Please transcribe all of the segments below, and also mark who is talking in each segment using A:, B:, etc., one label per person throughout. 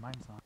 A: Mine's on.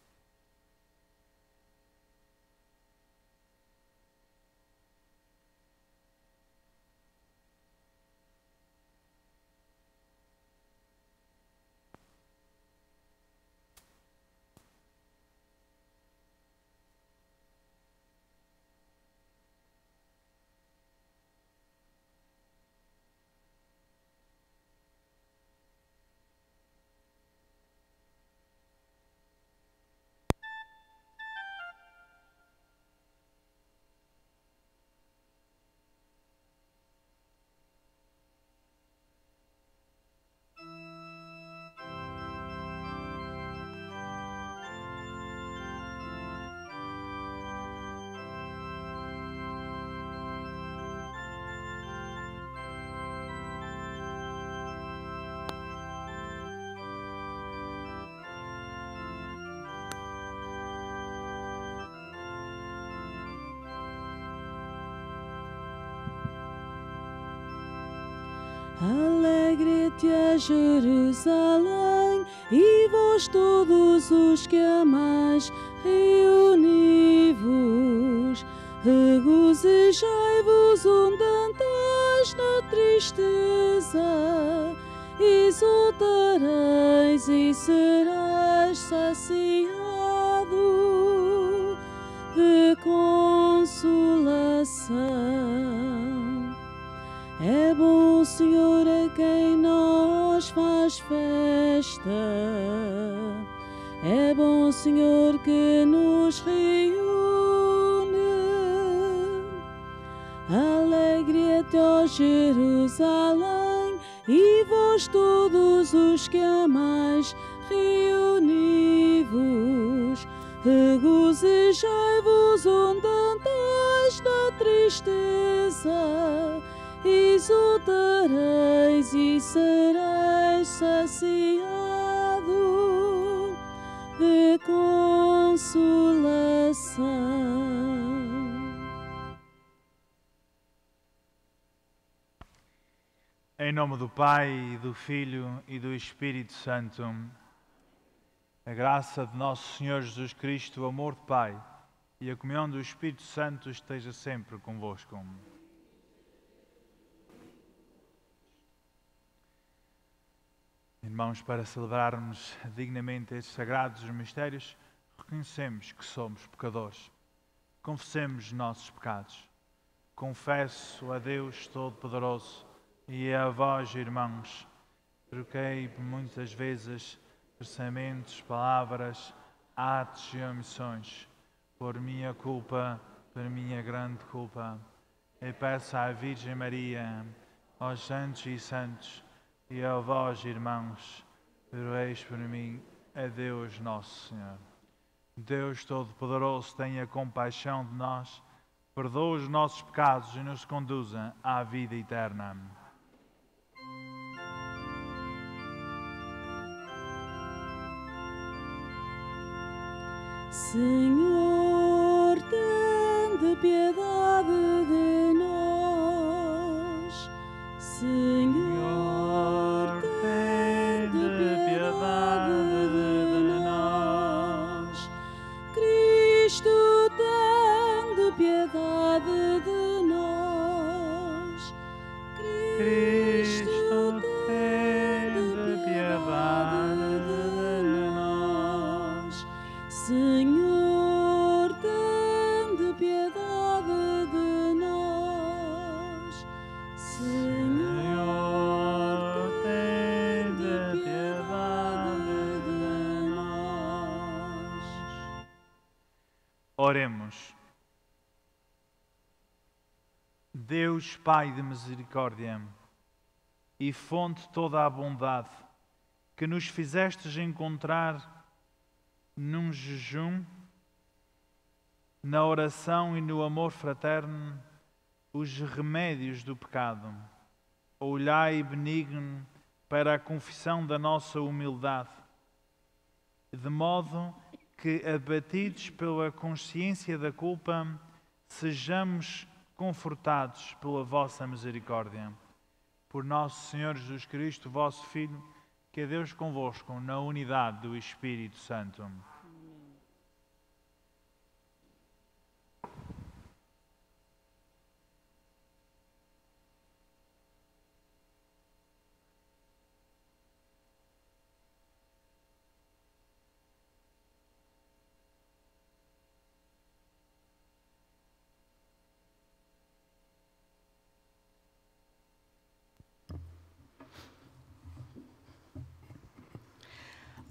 B: Alegre-te a Jerusalém, e vós todos os que amais, reuni-vos. Regozijai-vos onde andais na tristeza, exultareis e sereis saciado de consolação. É bom o Senhor a quem nós faz festa, é bom o Senhor que nos reúne. Alegre-te, ó Jerusalém, e vós todos os que amais, reuni-vos. Regozijai-vos onde andais na tristeza, exultareis e sereis saciado de consolação.
A: Em nome do Pai, e do Filho e do Espírito Santo, a graça de nosso Senhor Jesus Cristo, o amor do Pai e a comunhão do Espírito Santo esteja sempre convosco. Irmãos, para celebrarmos dignamente estes sagrados mistérios, reconhecemos que somos pecadores. Confessemos nossos pecados. Confesso a Deus Todo-Poderoso e a vós, irmãos, troquei muitas vezes pensamentos, palavras, atos e omissões, por minha culpa, por minha grande culpa. E peço à Virgem Maria, aos santos e santos, e a vós, irmãos, perdoeis por mim, a Deus nosso Senhor. Deus Todo-Poderoso, tenha compaixão de nós, perdoa os nossos pecados e nos conduza à vida eterna.
B: Senhor, tende piedade de nós. Senhor, tende piedade de nós. Cristo, tende piedade de nós. Cristo, tende piedade de nós. Senhor, tende piedade de nós. Senhor, tende piedade de nós.
A: Oremos. Deus, Pai de misericórdia e fonte de toda a bondade, que nos fizestes encontrar num jejum, na oração e no amor fraterno, os remédios do pecado. Olhai benigno para a confissão da nossa humildade, de modo que, abatidos pela consciência da culpa, sejamos confortados pela vossa misericórdia. Por nosso Senhor Jesus Cristo, vosso Filho, que é Deus convosco, na unidade do Espírito Santo.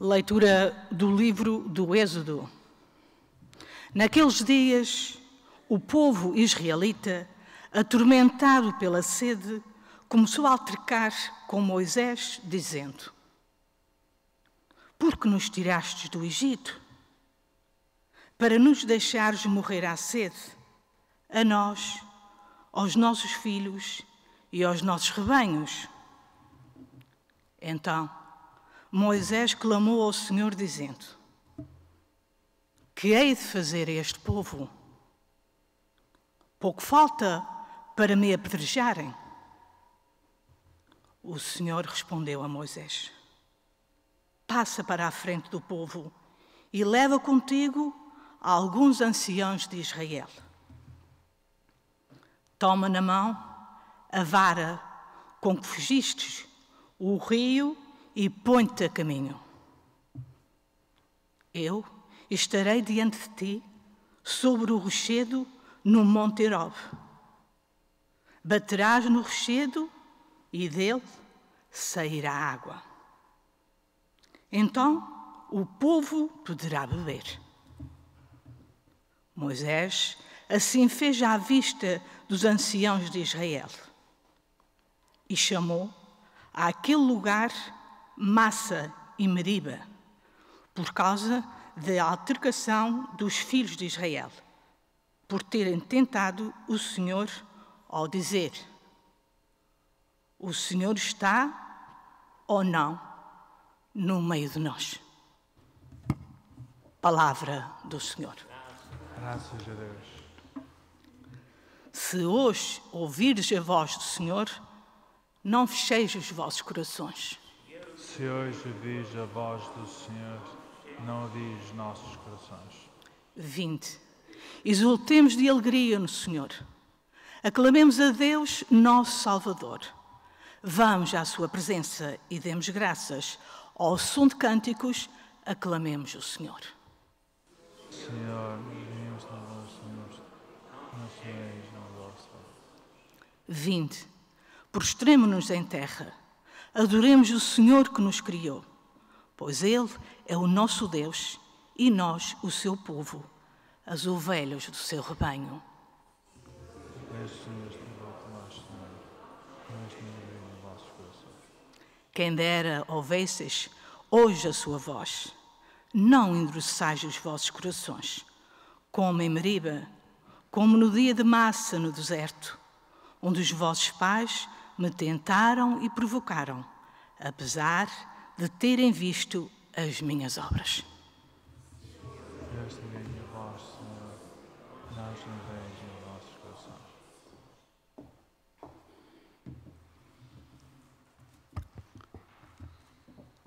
C: Leitura do livro do Êxodo. Naqueles dias, o povo israelita, atormentado pela sede, começou a altercar com Moisés, dizendo: Por que nos tirastes do Egito? Para nos deixares morrer à sede, a nós, aos nossos filhos e aos nossos rebanhos. Então, Moisés clamou ao Senhor, dizendo: Que hei de fazer a este povo? Pouco falta para me apedrejarem. O Senhor respondeu a Moisés: Passa para a frente do povo e leva contigo alguns anciãos de Israel. Toma na mão a vara com que fugistes o rio e põe-te a caminho. Eu estarei diante de ti sobre o rochedo no Monte Horebe. Baterás no rochedo e dele sairá água. Então o povo poderá beber. Moisés assim fez à vista dos anciãos de Israel e chamou àquele lugar Massa e Meriba, por causa da altercação dos filhos de Israel, por terem tentado o Senhor ao dizer: O Senhor está ou não no meio de nós. Palavra do Senhor.
A: Graças a Deus.
C: Se hoje ouvires a voz do Senhor, não fecheis os vossos corações.
A: Se hoje ouvis a voz do Senhor, não odie os nossos corações.
C: Vinde, exultemos de alegria no Senhor. Aclamemos a Deus, nosso Salvador. Vamos à sua presença e demos graças. Ao som de cânticos, aclamemos o Senhor.
A: Senhor, venhamos na voz, Senhor, não seis na vossa.
C: Vinde, prostremo-nos em terra. Adoremos o Senhor que nos criou, pois Ele é o nosso Deus e nós o seu povo, as ovelhas do seu rebanho. Quem dera ouvesseis hoje a sua voz, não endureçais os vossos corações, como em Meriba, como no dia de Massa no deserto, onde os vossos pais me tentaram e provocaram, apesar de terem visto as minhas obras.
A: Esta é a voz, Senhor, nós não vejo os nossos corações.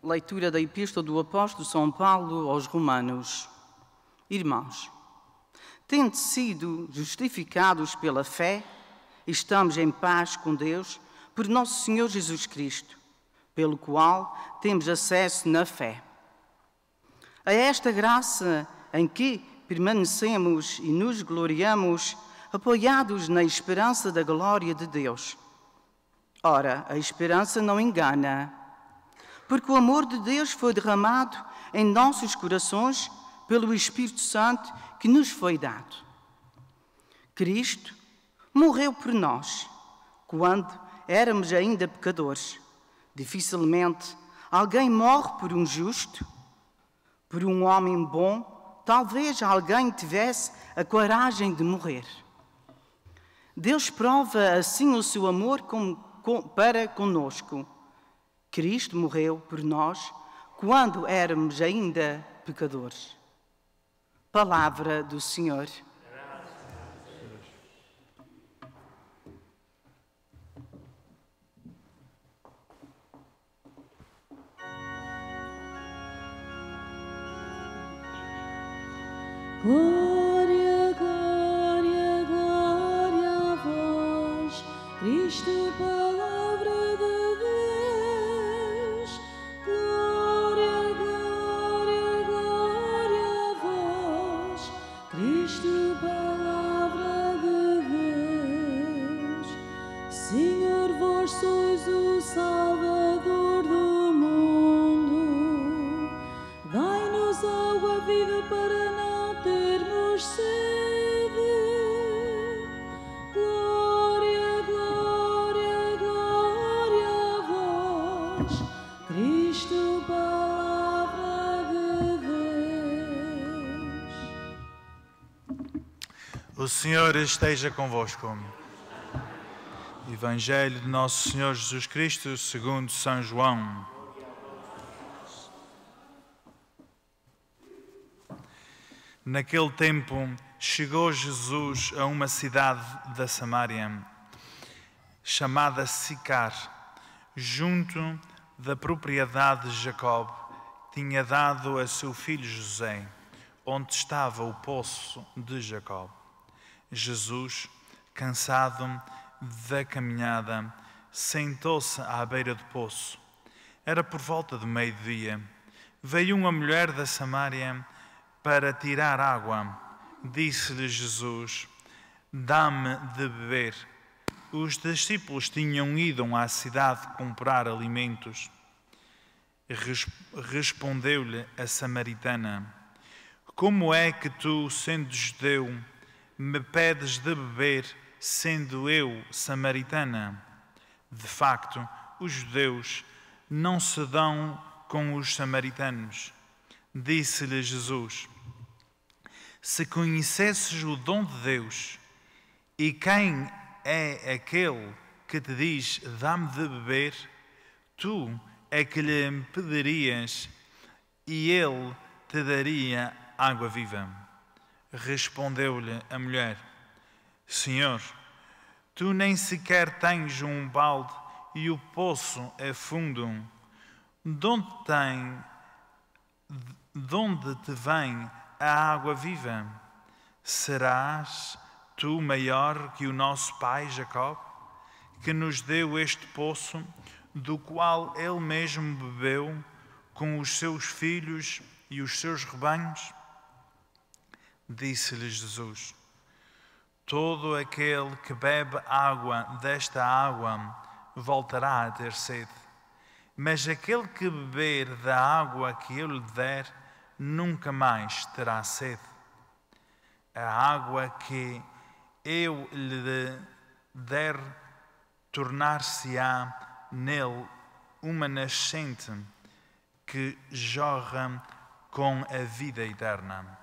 D: Leitura da Epístola do Apóstolo São Paulo aos Romanos. Irmãos, tendo sido justificados pela fé, estamos em paz com Deus por nosso Senhor Jesus Cristo, pelo qual temos acesso na fé. A esta graça em que permanecemos e nos gloriamos, apoiados na esperança da glória de Deus. Ora, a esperança não engana, porque o amor de Deus foi derramado em nossos corações pelo Espírito Santo que nos foi dado. Cristo morreu por nós, quando éramos ainda pecadores. Dificilmente alguém morre por um justo, por um homem bom. Talvez alguém tivesse a coragem de morrer. Deus prova assim o seu amor para conosco. Cristo morreu por nós quando éramos ainda pecadores. Palavra do Senhor.
B: Glória, glória, glória a vós, Cristo, palavra de Deus. Glória, glória, glória a vós, Cristo, palavra de Deus. Senhor, vós sois o Salvador do mundo.
A: O Senhor esteja convosco. Evangelho de Nosso Senhor Jesus Cristo segundo São João. Naquele tempo, chegou Jesus a uma cidade da Samária, chamada Sicar, junto da propriedade de Jacó, tinha dado a seu filho José, onde estava o poço de Jacó. Jesus, cansado da caminhada, sentou-se à beira do poço. Era por volta do meio-dia. Veio uma mulher da Samária para tirar água. Disse-lhe Jesus: dá-me de beber. Os discípulos tinham ido à cidade comprar alimentos. Respondeu-lhe a samaritana: como é que tu, sendo judeu, me pedes de beber, sendo eu samaritana? De facto, os judeus não se dão com os samaritanos. Disse-lhe Jesus: se conhecesses o dom de Deus, e quem é aquele que te diz, dá-me de beber, tu é que lhe pedirias, e ele te daria água viva. Respondeu-lhe a mulher: Senhor, tu nem sequer tens um balde, e o poço é fundo. De onde te vem a água viva? Serás tu maior que o nosso pai Jacó, que nos deu este poço, do qual ele mesmo bebeu com os seus filhos e os seus rebanhos? Disse-lhe Jesus: todo aquele que bebe água desta água voltará a ter sede. Mas aquele que beber da água que eu lhe der, nunca mais terá sede. A água que eu lhe der tornar-se-á nele uma nascente que jorra com a vida eterna.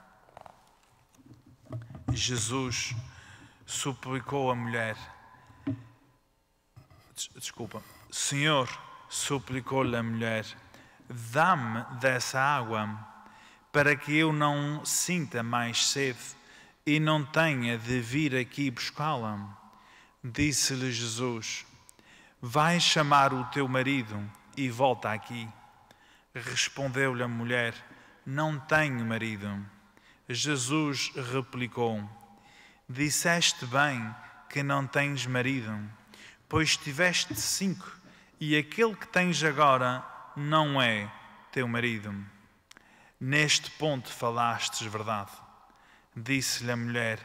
A: Jesus suplicou a mulher. Senhor, suplicou-lhe a mulher, dá-me dessa água, para que eu não sinta mais sede e não tenha de vir aqui buscá-la. Disse-lhe Jesus: vai chamar o teu marido e volta aqui. Respondeu-lhe a mulher: não tenho marido. Jesus replicou: disseste bem que não tens marido, pois tiveste 5, e aquele que tens agora não é teu marido. Neste ponto falastes verdade. Disse-lhe a mulher: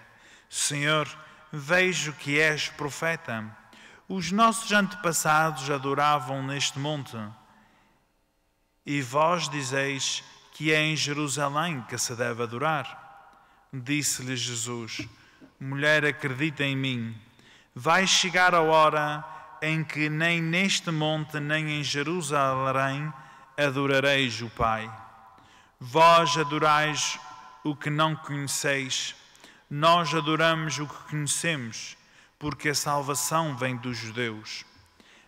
A: Senhor, vejo que és profeta. Os nossos antepassados adoravam neste monte, e vós dizeis que é em Jerusalém que se deve adorar. Disse-lhe Jesus: mulher, acredita em mim, vai chegar a hora em que nem neste monte nem em Jerusalém adorareis o Pai. Vós adorais o que não conheceis, nós adoramos o que conhecemos, porque a salvação vem dos judeus.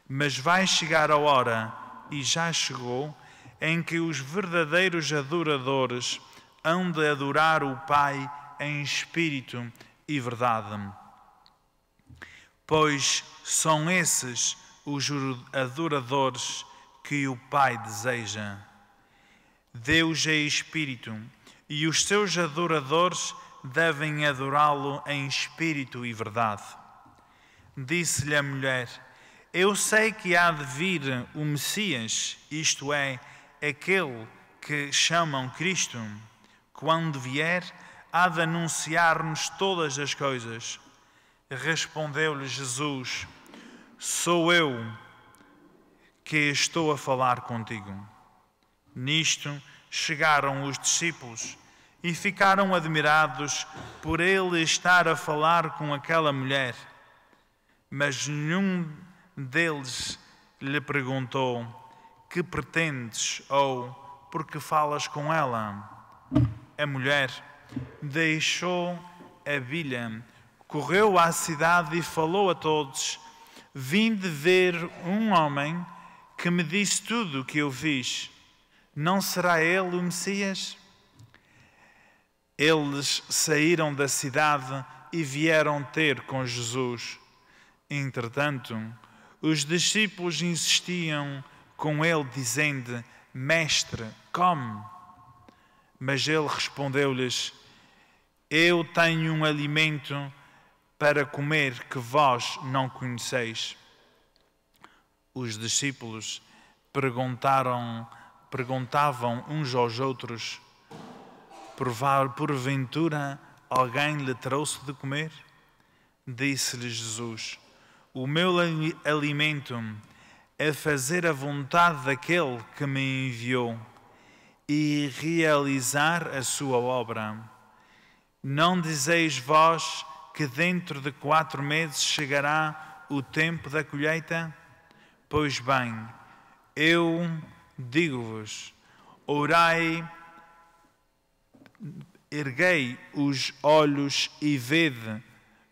A: Mas vai chegar a hora, e já chegou, em que os verdadeiros adoradores hão de adorar o Pai em espírito e verdade. Pois são esses os adoradores que o Pai deseja. Deus é espírito, e os seus adoradores devem adorá-lo em espírito e verdade. Disse-lhe a mulher: eu sei que há de vir o Messias, isto é, aquele que chamam Cristo. Quando vier, há de anunciar-nos todas as coisas. Respondeu-lhe Jesus: sou eu que estou a falar contigo. Nisto chegaram os discípulos e ficaram admirados por ele estar a falar com aquela mulher. Mas nenhum deles lhe perguntou: que pretendes? Ou por que falas com ela? A mulher deixou a bilha correu à cidade e falou a todos: vinde ver um homem que me disse tudo o que eu fiz. Não será ele o Messias? Eles saíram da cidade e vieram ter com Jesus. Entretanto, os discípulos insistiam com ele, dizendo: Mestre, come. Mas ele respondeu-lhes: Eu tenho um alimento para comer que vós não conheceis. Os discípulos perguntavam uns aos outros: porventura alguém lhe trouxe de comer? Disse-lhes Jesus: o meu alimento é fazer a vontade daquele que me enviou e realizar a sua obra. Não dizeis vós que dentro de 4 meses chegará o tempo da colheita? Pois bem, eu digo-vos, orai, erguei os olhos e vede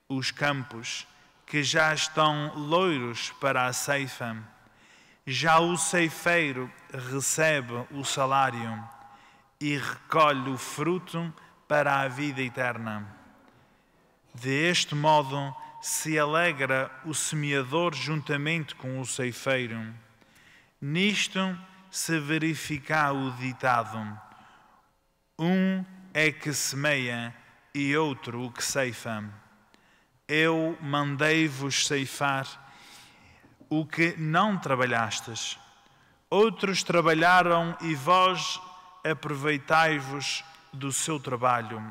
A: os campos, que já estão loiros para a ceifa. Já o ceifeiro recebe o salário e recolhe o fruto para a vida eterna. Deste modo se alegra o semeador juntamente com o ceifeiro. Nisto se verifica o ditado: um é que semeia e outro o que ceifa. Eu mandei-vos ceifar o que não trabalhastes. Outros trabalharam e vós aproveitai-vos do seu trabalho.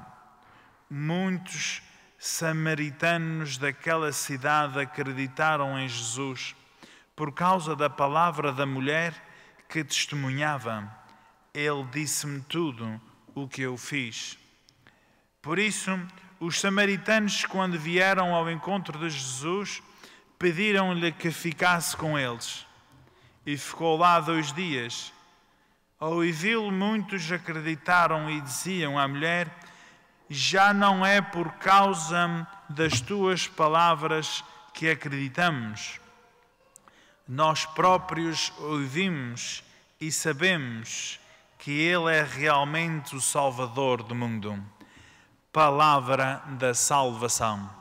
A: Muitos samaritanos daquela cidade acreditaram em Jesus por causa da palavra da mulher que testemunhava: ele disse-me tudo o que eu fiz. Por isso, os samaritanos, quando vieram ao encontro de Jesus, pediram-lhe que ficasse com eles. E ficou lá 2 dias. Ao ouvi-lo, muitos acreditaram e diziam à mulher: já não é por causa das tuas palavras que acreditamos. Nós próprios ouvimos e sabemos que Ele é realmente o Salvador do mundo. Palavra da salvação.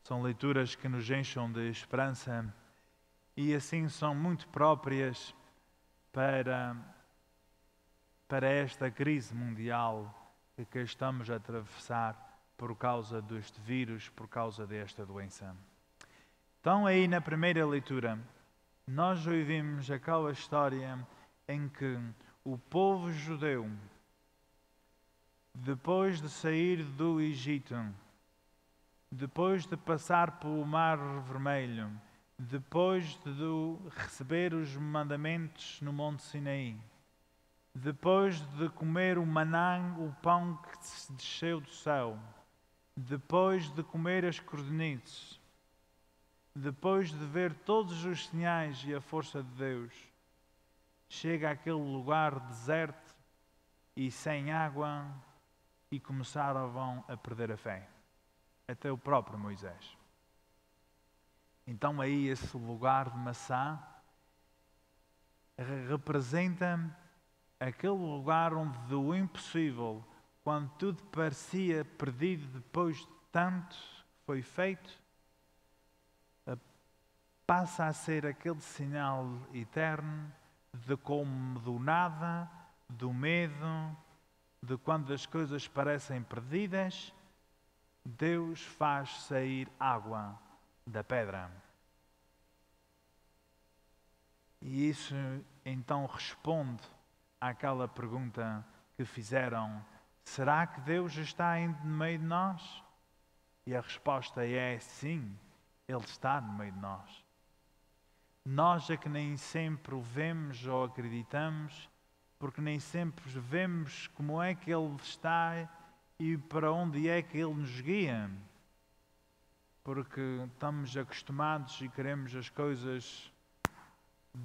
A: São leituras que nos enchem de esperança e assim são muito próprias para esta crise mundial que estamos a atravessar por causa deste vírus, por causa desta doença. Então aí na primeira leitura nós ouvimos aquela história em que o povo judeu, depois de sair do Egito, depois de passar pelo Mar Vermelho, depois de receber os mandamentos no Monte Sinaí, depois de comer o maná, o pão que desceu do céu, depois de comer as cordonices, depois de ver todos os sinais e a força de Deus, chega àquele lugar deserto e sem água e começaram a perder a fé. Até o próprio Moisés. Então aí esse lugar de Massá representa aquele lugar onde do impossível, quando tudo parecia perdido depois de tanto que foi feito, passa a ser aquele sinal eterno de como do nada, do medo, de quando as coisas parecem perdidas, Deus faz sair água da pedra. E isso então responde àquela pergunta que fizeram: será que Deus está no meio de nós? E a resposta é sim, Ele está no meio de nós. Nós é que nem sempre o vemos ou acreditamos, porque nem sempre vemos como é que Ele está e para onde é que Ele nos guia. Porque estamos acostumados e queremos as coisas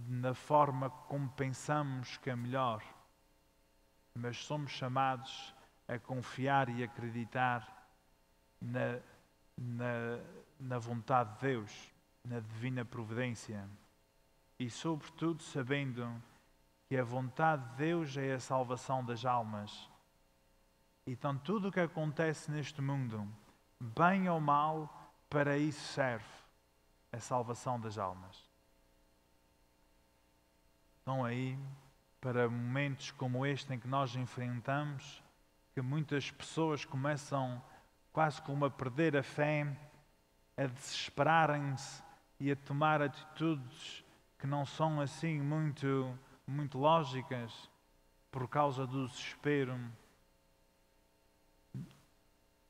A: na forma como pensamos que é melhor. Mas somos chamados a confiar e acreditar na vontade de Deus, na divina providência. E sobretudo sabendo que a vontade de Deus é a salvação das almas. Então tudo o que acontece neste mundo, bem ou mal, para isso serve a salvação das almas. Então aí, para momentos como este em que nós enfrentamos, que muitas pessoas começam quase como a perder a fé, a desesperarem-se e a tomar atitudes que não são assim muito lógicas por causa do desespero.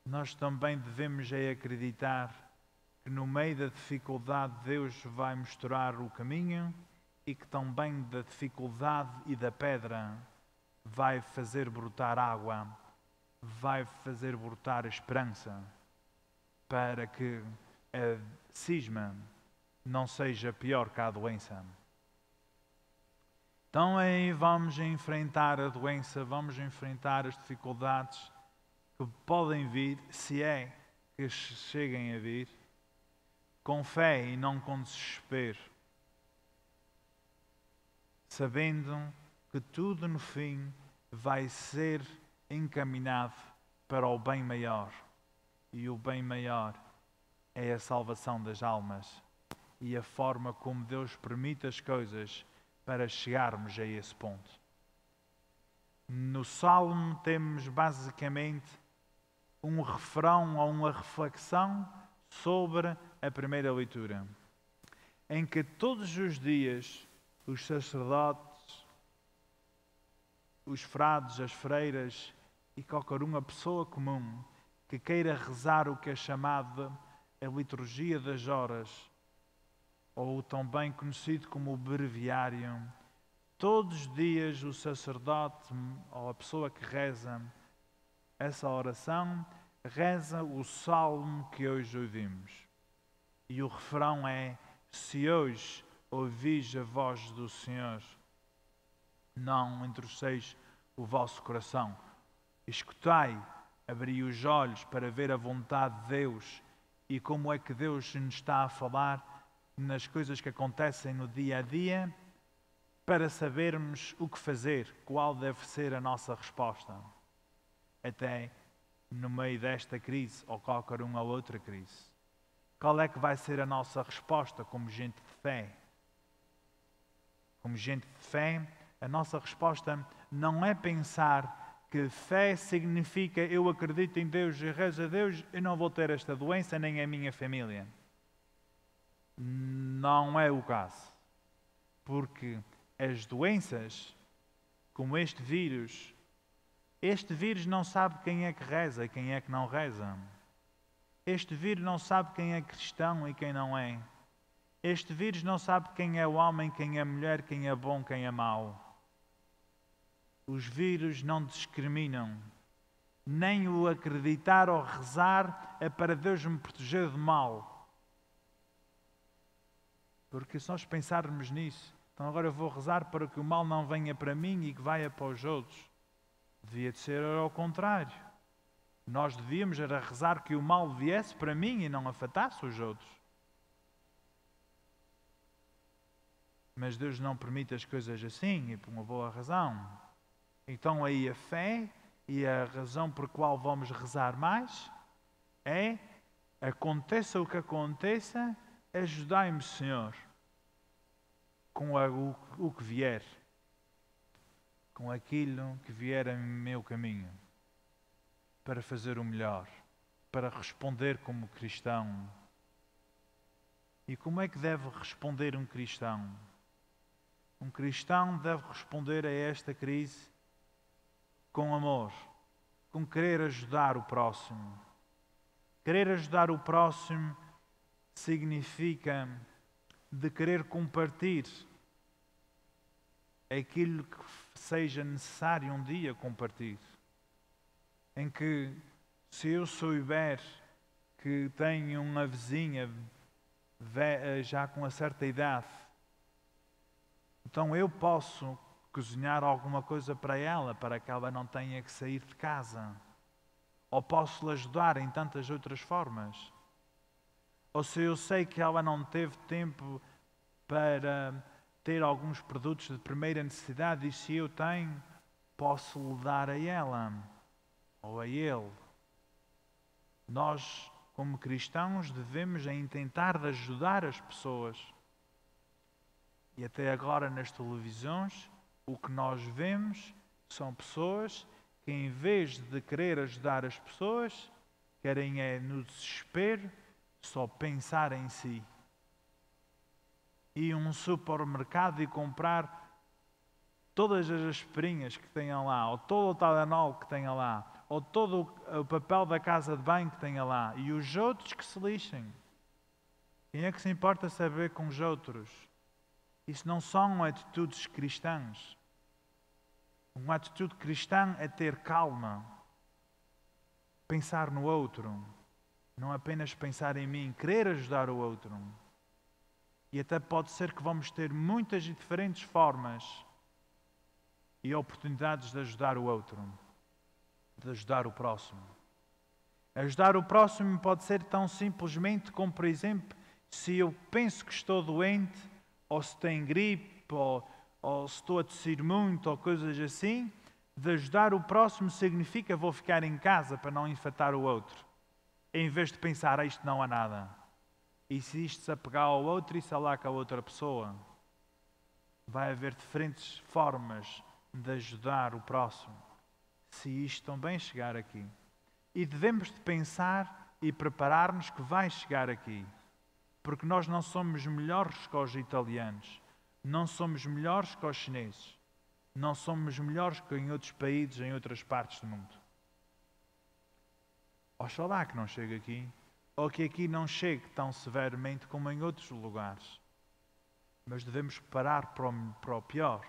A: Nós também devemos acreditar que no meio da dificuldade Deus vai mostrar o caminho e que também da dificuldade e da pedra vai fazer brotar água, vai fazer brotar esperança, para que a cisma não seja pior que a doença. Então aí vamos enfrentar a doença, vamos enfrentar as dificuldades que podem vir, se é que cheguem a vir, com fé e não com desespero, sabendo que tudo no fim vai ser encaminhado para o bem maior. E o bem maior é a salvação das almas e a forma como Deus permite as coisas para chegarmos a esse ponto. No Salmo temos basicamente um refrão ou uma reflexão sobre a primeira leitura, em que todos os dias os sacerdotes, os frades, as freiras e qualquer uma pessoa comum que queira rezar o que é chamado a liturgia das horas, ou também conhecido como o breviário, todos os dias o sacerdote ou a pessoa que reza essa oração reza o salmo que hoje ouvimos. E o refrão é: se hoje ouvis a voz do Senhor, não entorceis o vosso coração. Escutai, abri os olhos para ver a vontade de Deus e como é que Deus nos está a falar nas coisas que acontecem no dia a dia, para sabermos o que fazer, qual deve ser a nossa resposta. Até no meio desta crise ou qualquer uma outra crise. Qual é que vai ser a nossa resposta como gente de fé? Como gente de fé, a nossa resposta não é pensar que fé significa eu acredito em Deus e rezo a Deus, eu não vou ter esta doença nem a minha família. Não é o caso. Porque as doenças, como este vírus não sabe quem é que reza e quem é que não reza. Este vírus não sabe quem é cristão e quem não é. Este vírus não sabe quem é homem, quem é mulher, quem é bom, quem é mau. Os vírus não discriminam. Nem o acreditar ou rezar é para Deus me proteger do mal. Porque se nós pensarmos nisso, então agora eu vou rezar para que o mal não venha para mim e que vá para os outros. Devia de ser ao contrário. Nós devíamos era rezar que o mal viesse para mim e não afetasse os outros. Mas Deus não permite as coisas assim e por uma boa razão. Então aí a fé e a razão por qual vamos rezar mais é: aconteça o que aconteça, ajudai-me, Senhor, com o que vier, com aquilo que vier em meu caminho, para fazer o melhor, para responder como cristão. E como é que deve responder um cristão? Um cristão deve responder a esta crise com amor, com querer ajudar o próximo. Querer ajudar o próximo significa de querer compartilhar aquilo que seja necessário um dia compartilhe. Em que, se eu souber que tenho uma vizinha já com uma certa idade, então eu posso cozinhar alguma coisa para ela, para que ela não tenha que sair de casa. Ou posso-lhe ajudar em tantas outras formas. Ou se eu sei que ela não teve tempo para ter alguns produtos de primeira necessidade, e se eu tenho, posso-lhe dar a ela ou a ele. Nós, como cristãos, devemos tentar ajudar as pessoas. E até agora nas televisões, o que nós vemos são pessoas que, em vez de querer ajudar as pessoas, querem no desespero, só pensar em si. Ir a um supermercado e comprar todas as aspirinhas que tenham lá, ou todo o Tylenol que tenha lá, ou todo o papel da casa de banho que tenha lá, e os outros que se lixem. Quem é que se importa saber com os outros? Isso não são atitudes cristãs. Uma atitude cristã é ter calma, pensar no outro, não apenas pensar em mim, querer ajudar o outro. E até pode ser que vamos ter muitas e diferentes formas e oportunidades de ajudar o outro, de ajudar o próximo. Ajudar o próximo pode ser tão simplesmente como, por exemplo, se eu penso que estou doente, ou se tenho gripe, ou se estou a tossir muito, ou coisas assim, de ajudar o próximo significa vou ficar em casa para não infectar o outro. Em vez de pensar, isto não há nada. E se isto se apegar ao outro, isso é lá com a outra pessoa. Vai haver diferentes formas de ajudar o próximo, se isto também chegar aqui. E devemos de pensar e preparar-nos que vai chegar aqui. Porque nós não somos melhores que os italianos, não somos melhores que os chineses, não somos melhores que em outros países, em outras partes do mundo. Oxalá que não chegue aqui, ou que aqui não chegue tão severamente como em outros lugares. Mas devemos preparar para o pior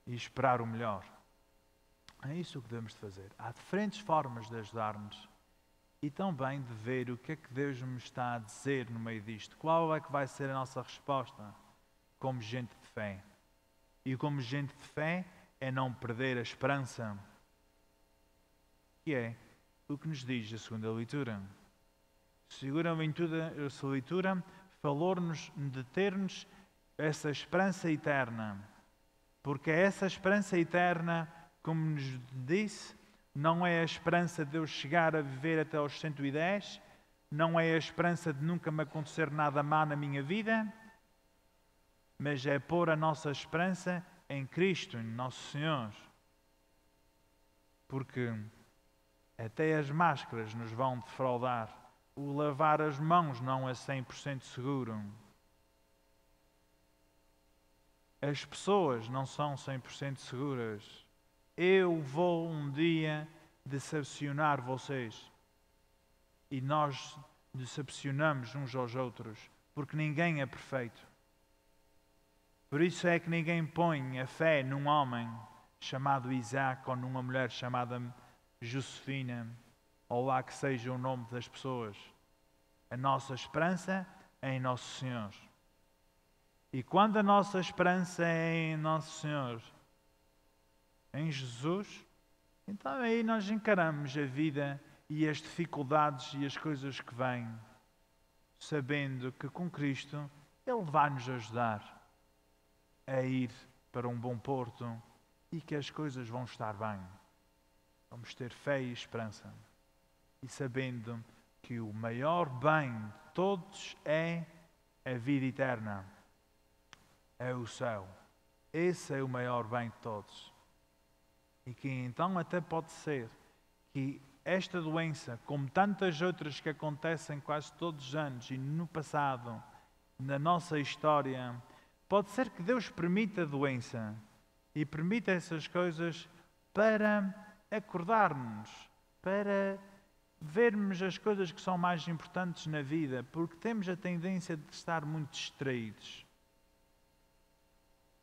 A: e esperar o melhor. É isso que devemos de fazer. Há diferentes formas de ajudar-nos. E também de ver o que é que Deus me está a dizer no meio disto. Qual é que vai ser a nossa resposta como gente de fé? E como gente de fé é não perder a esperança. Que é o que nos diz a segunda leitura. A segunda leitura falou-nos de termos essa esperança eterna. Porque essa esperança eterna, como nos disse, não é a esperança de eu chegar a viver até aos 110, não é a esperança de nunca me acontecer nada má na minha vida, mas é pôr a nossa esperança em Cristo, em Nosso Senhor. Porque até as máscaras nos vão defraudar. O lavar as mãos não é 100% seguro. As pessoas não são 100% seguras. Eu vou um dia decepcionar vocês. E nós decepcionamos uns aos outros, porque ninguém é perfeito. Por isso é que ninguém põe a fé num homem chamado Isaac ou numa mulher chamada Josefina, ou lá que seja o nome das pessoas. A nossa esperança é em Nosso Senhor. E quando a nossa esperança é em Nosso Senhor, em Jesus, então aí nós encaramos a vida e as dificuldades e as coisas que vêm, sabendo que com Cristo Ele vai nos ajudar a ir para um bom porto e que as coisas vão estar bem. Vamos ter fé e esperança. E sabendo que o maior bem de todos é a vida eterna. É o céu. Esse é o maior bem de todos. E que então até pode ser que esta doença, como tantas outras que acontecem quase todos os anos e no passado, na nossa história, pode ser que Deus permita a doença e permita essas coisas para acordar-nos, para vermos as coisas que são mais importantes na vida, porque temos a tendência de estar muito distraídos.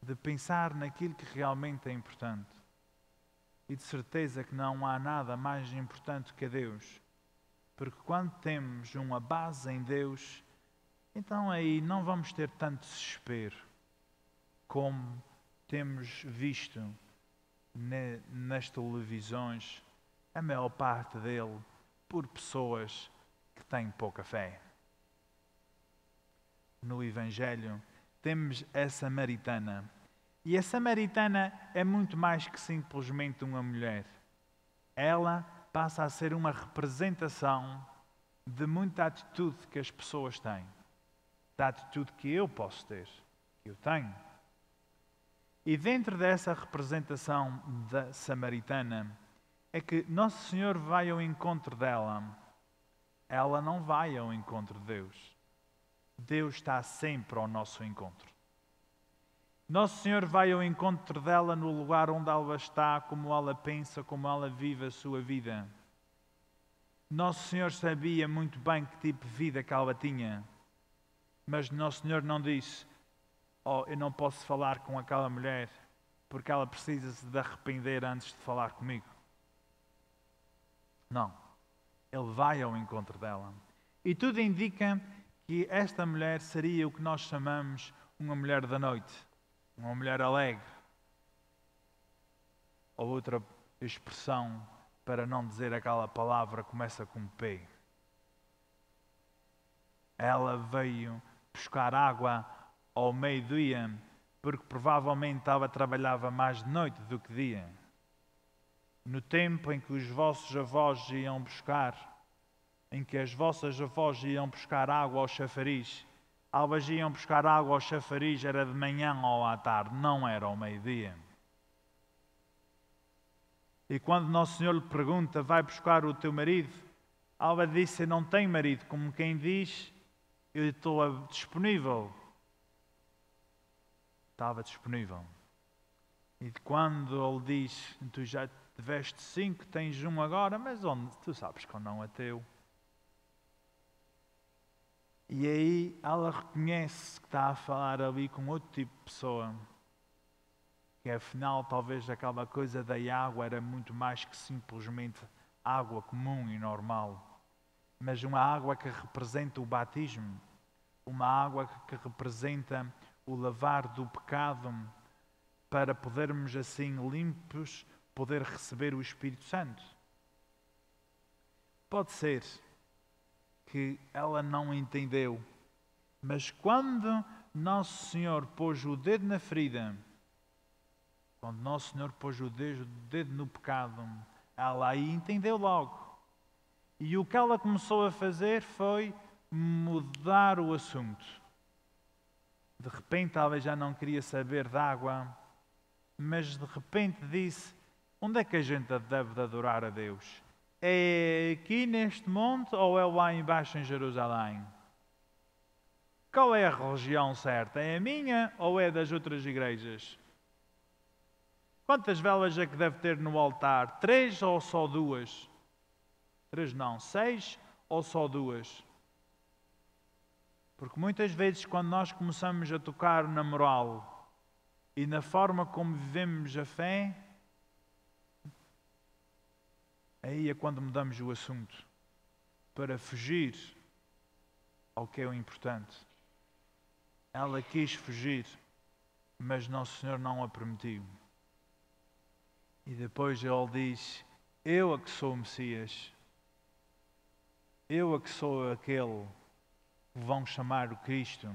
A: de pensar naquilo que realmente é importante. E de certeza que não há nada mais importante que Deus. Porque quando temos uma base em Deus, então aí não vamos ter tanto desespero como temos visto nas televisões, a maior parte dele por pessoas que têm pouca fé. No Evangelho temos a samaritana. E a samaritana é muito mais que simplesmente uma mulher. Ela passa a ser uma representação de muita atitude que as pessoas têm. Da atitude que eu posso ter, que eu tenho. E dentro dessa representação da samaritana, é que Nosso Senhor vai ao encontro dela. Ela não vai ao encontro de Deus. Deus está sempre ao nosso encontro. Nosso Senhor vai ao encontro dela no lugar onde ela está, como ela pensa, como ela vive a sua vida. Nosso Senhor sabia muito bem que tipo de vida que ela tinha. Mas Nosso Senhor não disse: "Oh, eu não posso falar com aquela mulher porque ela precisa se de arrepender antes de falar comigo." Não. Ele vai ao encontro dela. E tudo indica que esta mulher seria o que nós chamamos uma mulher da noite. Uma mulher alegre. Ou outra expressão, para não dizer aquela palavra, começa com P. Ela veio buscar água ao meio-dia, porque provavelmente ela trabalhava mais de noite do que dia. No tempo em que os vossos avós iam buscar, em que as vossas avós iam buscar água ao chafariz, elas iam buscar água ao chafariz, era de manhã ou à tarde, não era ao meio-dia. E quando Nosso Senhor lhe pergunta: "Vai buscar o teu marido?", ela disse: "Eu não tenho marido", como quem diz: "Eu estou disponível." Estava disponível. E quando ele diz: "Tu já tiveste 5, tens um agora, mas onde? Tu sabes que eu não é teu." E aí ela reconhece que está a falar ali com outro tipo de pessoa. Que afinal talvez aquela coisa da água era muito mais que simplesmente água comum e normal. Mas uma água que representa o batismo. Uma água que representa o lavar do pecado, para podermos assim limpos poder receber o Espírito Santo. Pode ser que ela não entendeu, mas quando Nosso Senhor pôs o dedo na ferida, quando Nosso Senhor pôs o dedo no pecado, ela aí entendeu logo. E o que ela começou a fazer foi mudar o assunto. De repente ela já não queria saber de água, mas de repente disse: "Onde é que a gente deve de adorar a Deus? É aqui neste monte ou é lá embaixo em Jerusalém? Qual é a religião certa? É a minha ou é das outras igrejas? Quantas velas é que deve ter no altar? 3 ou só 2? 3 não, 6 ou só 2? Porque muitas vezes quando nós começamos a tocar na moral e na forma como vivemos a fé, aí é quando mudamos o assunto para fugir ao que é o importante. Ela quis fugir, mas Nosso Senhor não a permitiu. E depois ele diz: "Eu é que sou o Messias. Eu é que sou aquele que vão chamar o Cristo,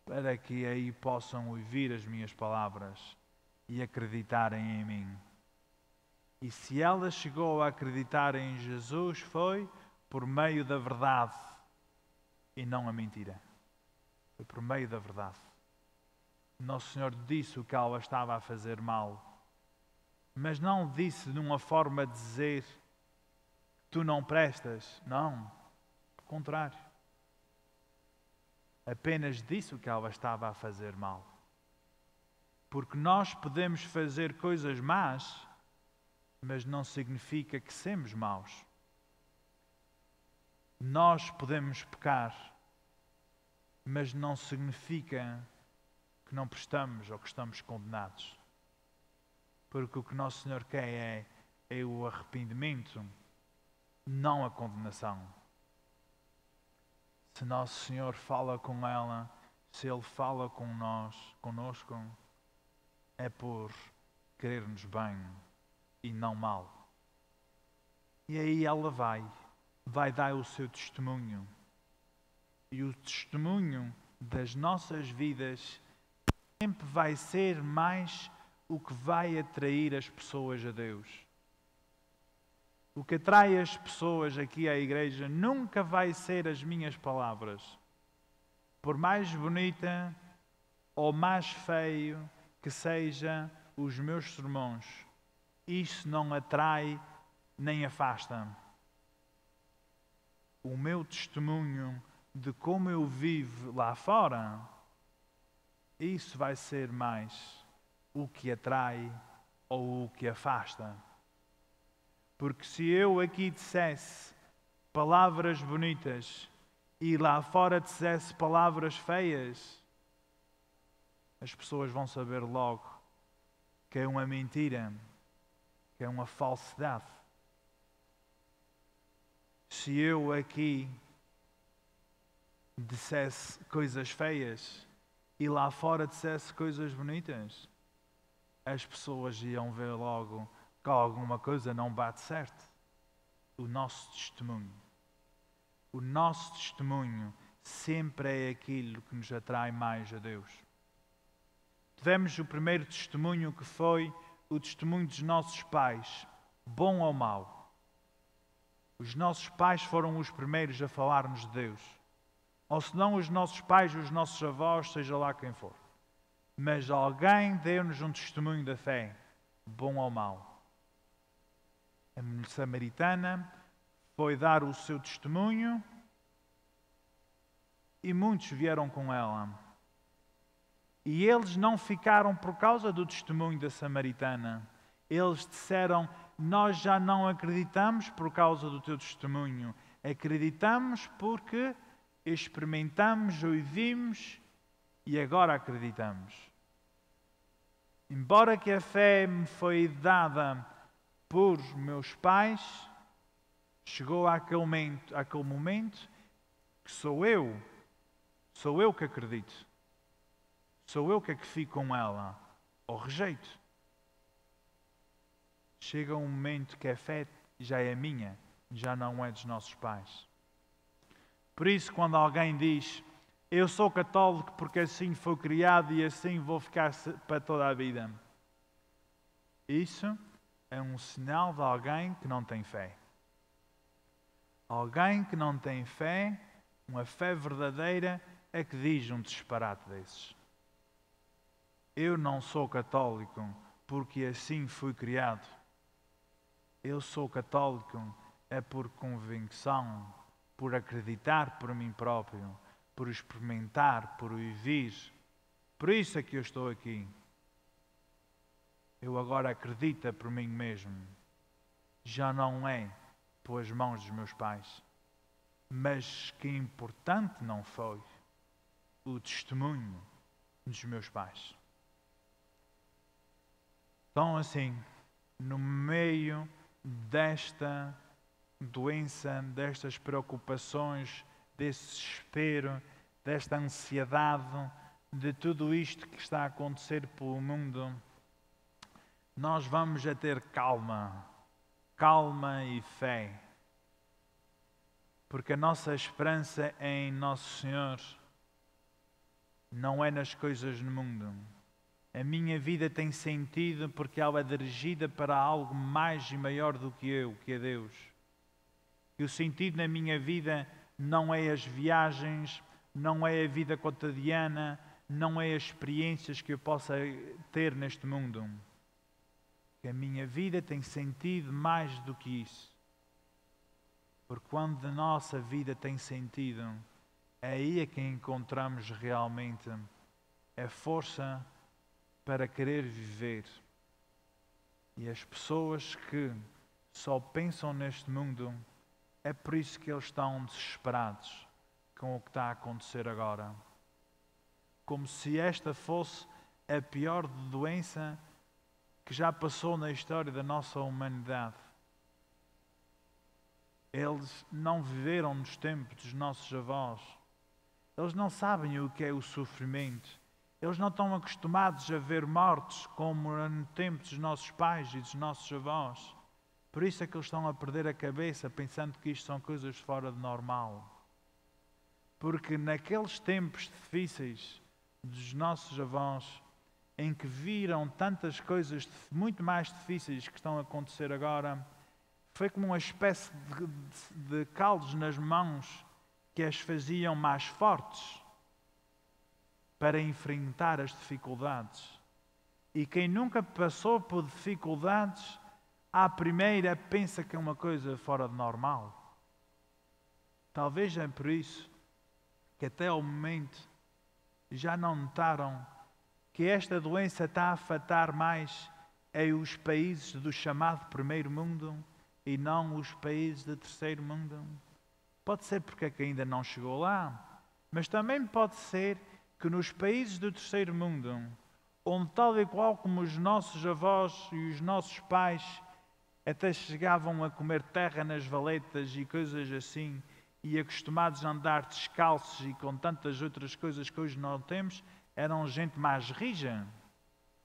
A: para que aí possam ouvir as minhas palavras e acreditarem em mim." E se ela chegou a acreditar em Jesus, foi por meio da verdade e não a mentira. Foi por meio da verdade. Nosso Senhor disse o que ela estava a fazer mal, mas não disse de uma forma de dizer: "Tu não prestas." Não, ao contrário. Apenas disse o que ela estava a fazer mal. Porque nós podemos fazer coisas más, mas não significa que somos maus. Nós podemos pecar, mas não significa que não prestamos ou que estamos condenados. Porque o que Nosso Senhor quer é o arrependimento, não a condenação. Se Nosso Senhor fala com ela, se Ele fala conosco, é por querer-nos bem e não mal. E aí ela vai dar o seu testemunho. E o testemunho das nossas vidas sempre vai ser mais o que vai atrair as pessoas a Deus. O que atrai as pessoas aqui à igreja nunca vai ser as minhas palavras. Por mais bonita ou mais feio que seja os meus sermões, isso não atrai nem afasta. O meu testemunho de como eu vivo lá fora, isso vai ser mais o que atrai ou o que afasta. Porque se eu aqui dissesse palavras bonitas e lá fora dissesse palavras feias, as pessoas vão saber logo que é uma mentira, que é uma falsidade. Se eu aqui dissesse coisas feias e lá fora dissesse coisas bonitas, as pessoas iam ver logo que alguma coisa não bate certo. O nosso testemunho sempre é aquilo que nos atrai mais a Deus. Tivemos o primeiro testemunho, que foi o testemunho dos nossos pais, bom ou mau. Os nossos pais foram os primeiros a falar-nos de Deus. Ou se não os nossos pais, os nossos avós, seja lá quem for. Mas alguém deu-nos um testemunho da fé, bom ou mau. A mulher samaritana foi dar o seu testemunho e muitos vieram com ela. E eles não ficaram por causa do testemunho da samaritana. Eles disseram: nós já não acreditamos por causa do teu testemunho. Acreditamos porque experimentamos, ouvimos e agora acreditamos. Embora que a fé me foi dada por meus pais, chegou àquele momento que sou eu que acredito. Sou eu que é que fico com ela, ou rejeito. Chega um momento que a fé já é minha, já não é dos nossos pais. Por isso, quando alguém diz: eu sou católico porque assim fui criado e assim vou ficar para toda a vida, isso é um sinal de alguém que não tem fé. Alguém que não tem fé, uma fé verdadeira, é que diz um disparate desses. Eu não sou católico porque assim fui criado. Eu sou católico é por convicção, por acreditar por mim próprio, por experimentar, por ouvir. Por isso é que eu estou aqui. Eu agora acredito por mim mesmo. Já não é pelas mãos dos meus pais. Mas que importante não foi o testemunho dos meus pais. Então, assim, no meio desta doença, destas preocupações, desse desespero, desta ansiedade, de tudo isto que está a acontecer pelo mundo, nós vamos a ter calma e fé. Porque a nossa esperança é em Nosso Senhor, não é nas coisas do mundo. A minha vida tem sentido porque ela é dirigida para algo mais e maior do que eu, que é Deus. E o sentido na minha vida não é as viagens, não é a vida cotidiana, não é as experiências que eu possa ter neste mundo. A minha vida tem sentido mais do que isso. Porque quando a nossa vida tem sentido, é aí que encontramos realmente a força para querer viver. E as pessoas que só pensam neste mundo, é por isso que eles estão desesperados com o que está a acontecer agora. como se esta fosse a pior doença que já passou na história da nossa humanidade. Eles não viveram nos tempos dos nossos avós. Eles não sabem o que é o sofrimento. Eles não estão acostumados a ver mortes como no tempo dos nossos pais e dos nossos avós. Por isso é que eles estão a perder a cabeça pensando que isto são coisas fora de normal. Porque naqueles tempos difíceis dos nossos avós, em que viram tantas coisas muito mais difíceis que estão a acontecer agora, foi como uma espécie de caldos nas mãos que as faziam mais fortes para enfrentar as dificuldades. E quem nunca passou por dificuldades, à primeira pensa que é uma coisa fora de normal. Talvez é por isso que até ao momento já não notaram que esta doença está a afetar mais os países do chamado primeiro mundo e não os países do terceiro mundo. Pode ser porque é que ainda não chegou lá, mas também pode ser que nos países do terceiro mundo, onde tal e qual como os nossos avós e os nossos pais até chegavam a comer terra nas valetas e coisas assim, e acostumados a andar descalços e com tantas outras coisas que hoje não temos, eram gente mais rija,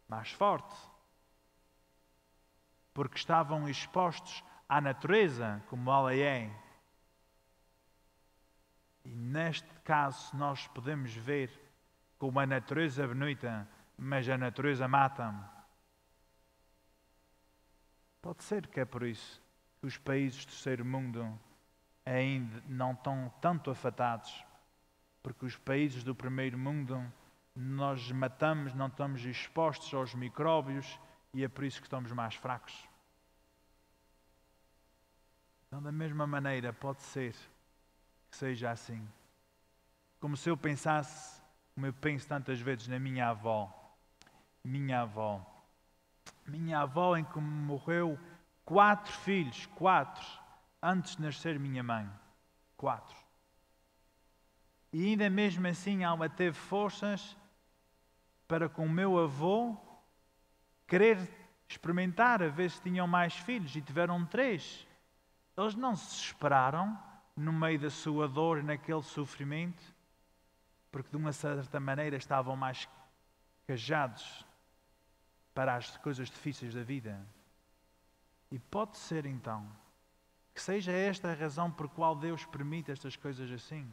A: mais forte, porque estavam expostos à natureza, como ela é. E neste caso nós podemos ver como a natureza é bonita, mas a natureza mata-me. Pode ser que é por isso que os países do terceiro mundo ainda não estão tanto afetados, porque os países do primeiro mundo nós matamos, não estamos expostos aos micróbios e é por isso que estamos mais fracos. Então, da mesma maneira, pode ser que seja assim. Como se eu pensasse, como eu penso tantas vezes na minha avó. Minha avó em que morreu 4 filhos, 4, antes de nascer minha mãe. 4. E ainda mesmo assim ela teve forças para com o meu avô querer experimentar, a ver se tinham mais filhos, e tiveram 3. Eles não se desesperaram no meio da sua dor e naquele sofrimento, porque de uma certa maneira estavam mais cajados para as coisas difíceis da vida. E pode ser então que seja esta a razão por qual Deus permite estas coisas assim.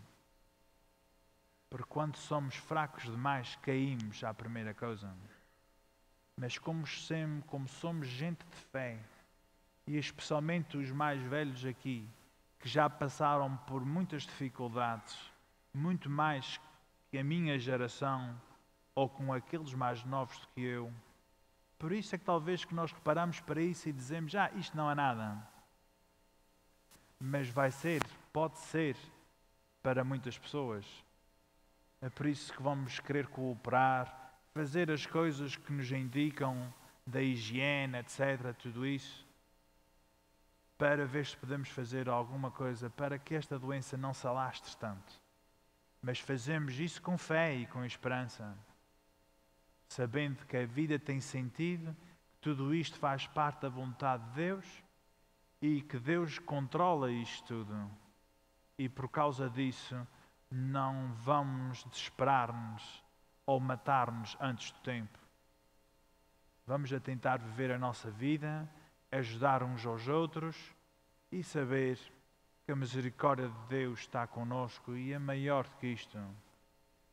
A: Porque quando somos fracos demais, caímos à primeira coisa. Mas como somos gente de fé, e especialmente os mais velhos aqui, que já passaram por muitas dificuldades, muito mais que a minha geração, ou com aqueles mais novos do que eu, por isso é que talvez que nós reparamos para isso e dizemos, isto não é nada. Mas pode ser para muitas pessoas. É por isso que vamos querer cooperar, fazer as coisas que nos indicam da higiene, etc., tudo isso, para ver se podemos fazer alguma coisa para que esta doença não se alastre tanto. Mas fazemos isso com fé e com esperança, sabendo que a vida tem sentido, que tudo isto faz parte da vontade de Deus e que Deus controla isto tudo. E por causa disso, não vamos desesperar-nos ou matar-nos antes do tempo. Vamos a tentar viver a nossa vida, ajudar uns aos outros e saber que a misericórdia de Deus está conosco e é maior do que isto.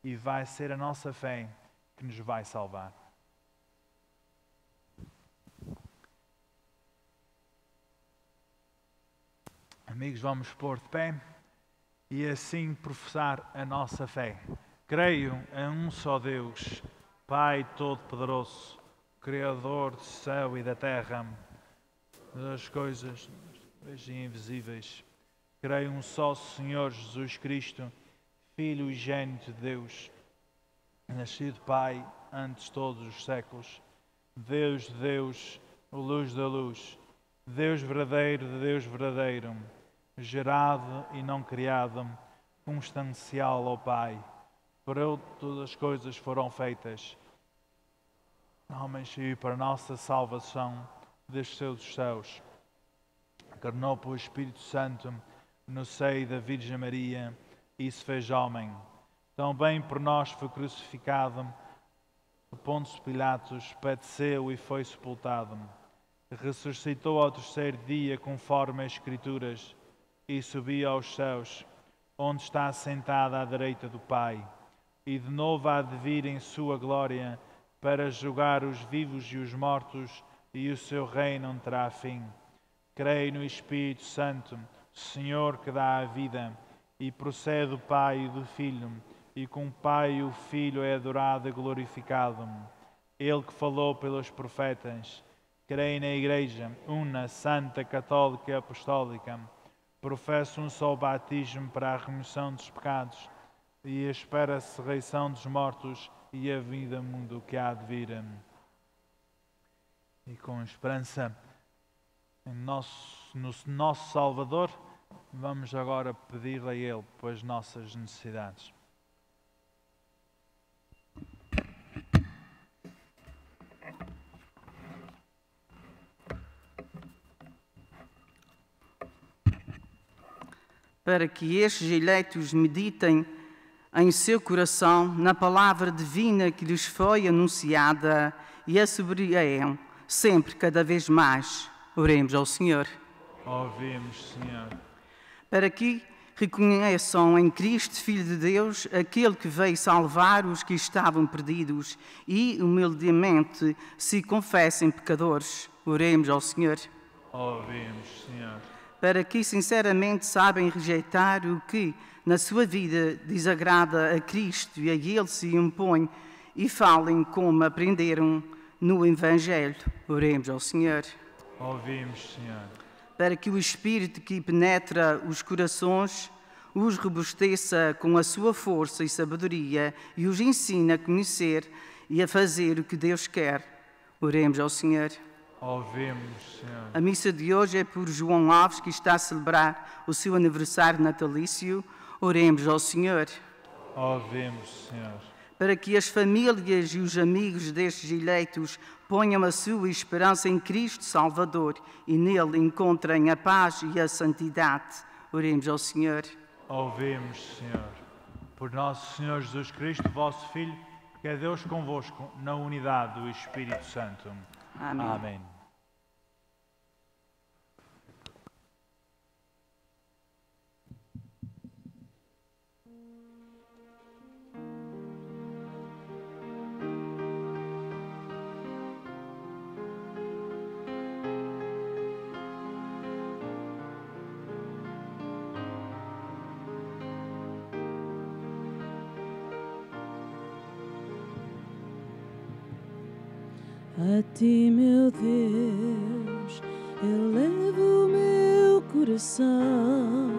A: E vai ser a nossa fé que nos vai salvar. Amigos, vamos pôr de pé e assim professar a nossa fé. Creio em um só Deus, Pai Todo-Poderoso, Criador do céu e da terra, das coisas invisíveis. Creio em um só Senhor Jesus Cristo, Filho unigênito de Deus, nascido Pai antes de todos os séculos, Deus de Deus, luz da luz, Deus verdadeiro de Deus verdadeiro, gerado e não criado, constancial ao Pai, Por ele todas as coisas foram feitas. Homens, e para a nossa salvação desceu dos céus. Encarnou pelo Espírito Santo no seio da Virgem Maria e se fez homem. Também por nós foi crucificado. Pôncio Pilatos padeceu e foi sepultado. Ressuscitou ao terceiro dia, conforme as Escrituras, e subiu aos céus, onde está sentada à direita do Pai. E de novo há de vir em sua glória, para julgar os vivos e os mortos, e o seu reino não terá fim. Creio no Espírito Santo, Senhor que dá a vida, e procede do Pai e do Filho, e com o Pai o Filho é adorado e glorificado. Ele que falou pelos profetas. Creio na Igreja, una, santa, católica e apostólica. Professo um só batismo para a remissão dos pecados, e espero a ressurreição dos mortos e a vida mundo que há de vir. E com esperança no nosso Salvador, vamos agora pedir a Ele pelas nossas necessidades.
D: Para que estes eleitos meditem em seu coração na palavra divina que lhes foi anunciada e a sobriem sempre, cada vez mais. Oremos ao Senhor.
A: Ouvimos, Senhor.
D: Para que reconheçam em Cristo, Filho de Deus, aquele que veio salvar os que estavam perdidos e, humildemente, se confessem pecadores. Oremos ao Senhor.
A: Ouvimos, Senhor.
D: Para que sinceramente sabem rejeitar o que na sua vida desagrada a Cristo e a Ele se impõe e falem como aprenderam no Evangelho. Oremos ao Senhor.
A: Ouvimos, Senhor.
D: Para que o Espírito que penetra os corações os robusteça com a sua força e sabedoria e os ensine a conhecer e a fazer o que Deus quer. Oremos ao Senhor.
A: Ouvimos, Senhor.
D: A missa de hoje é por João Alves, que está a celebrar o seu aniversário natalício. Oremos ao Senhor.
A: Ouvimos, Senhor.
D: Para que as famílias e os amigos destes eleitos ponham a sua esperança em Cristo Salvador e nele encontrem a paz e a santidade. Oremos ao Senhor.
A: Ouvimos, Senhor. Por nosso Senhor Jesus Cristo, vosso Filho, que é Deus convosco, na unidade do Espírito Santo.
D: Amém.
A: Amém.
B: A ti, meu Deus, eu levo o meu coração,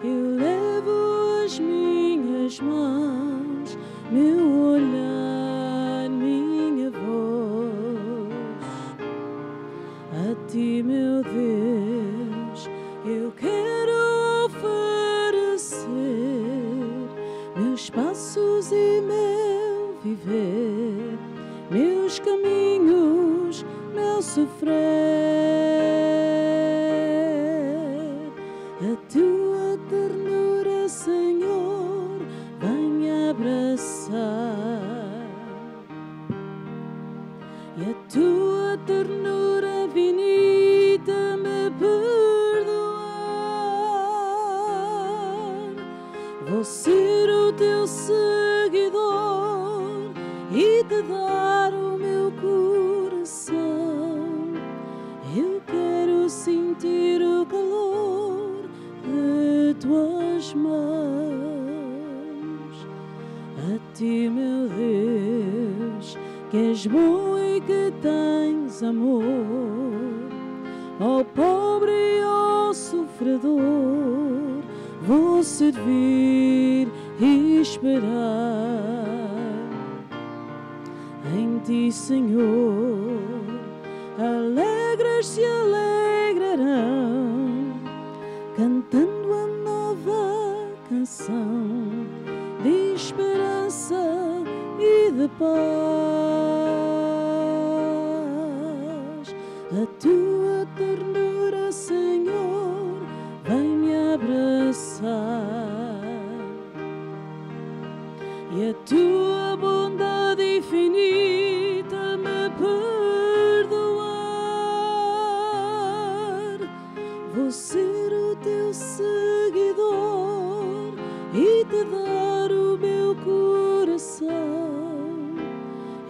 B: eu levo as minhas mãos, meu olhar, minha voz. A ti, meu Deus, eu quero oferecer meus passos e meu viver, meus caminhos, meu sofrer. A tua ternura, Senhor, vem abraçar, e a tua ternura infinita me perdoar. Vou ser o teu seguidor e te dar o meu coração. Eu quero sentir o calor de tuas mãos. A ti, meu Deus, que és bom e que tens amor, ao pobre e ao sofredor, vou servir e esperar. Em ti, Senhor, alegres se alegrarão, cantando a nova canção de esperança e de paz. A tua ternura, Senhor, vem-me abraçar, e a tua bondade infinita me perdoar. Vou ser o teu seguidor e te dar o meu coração.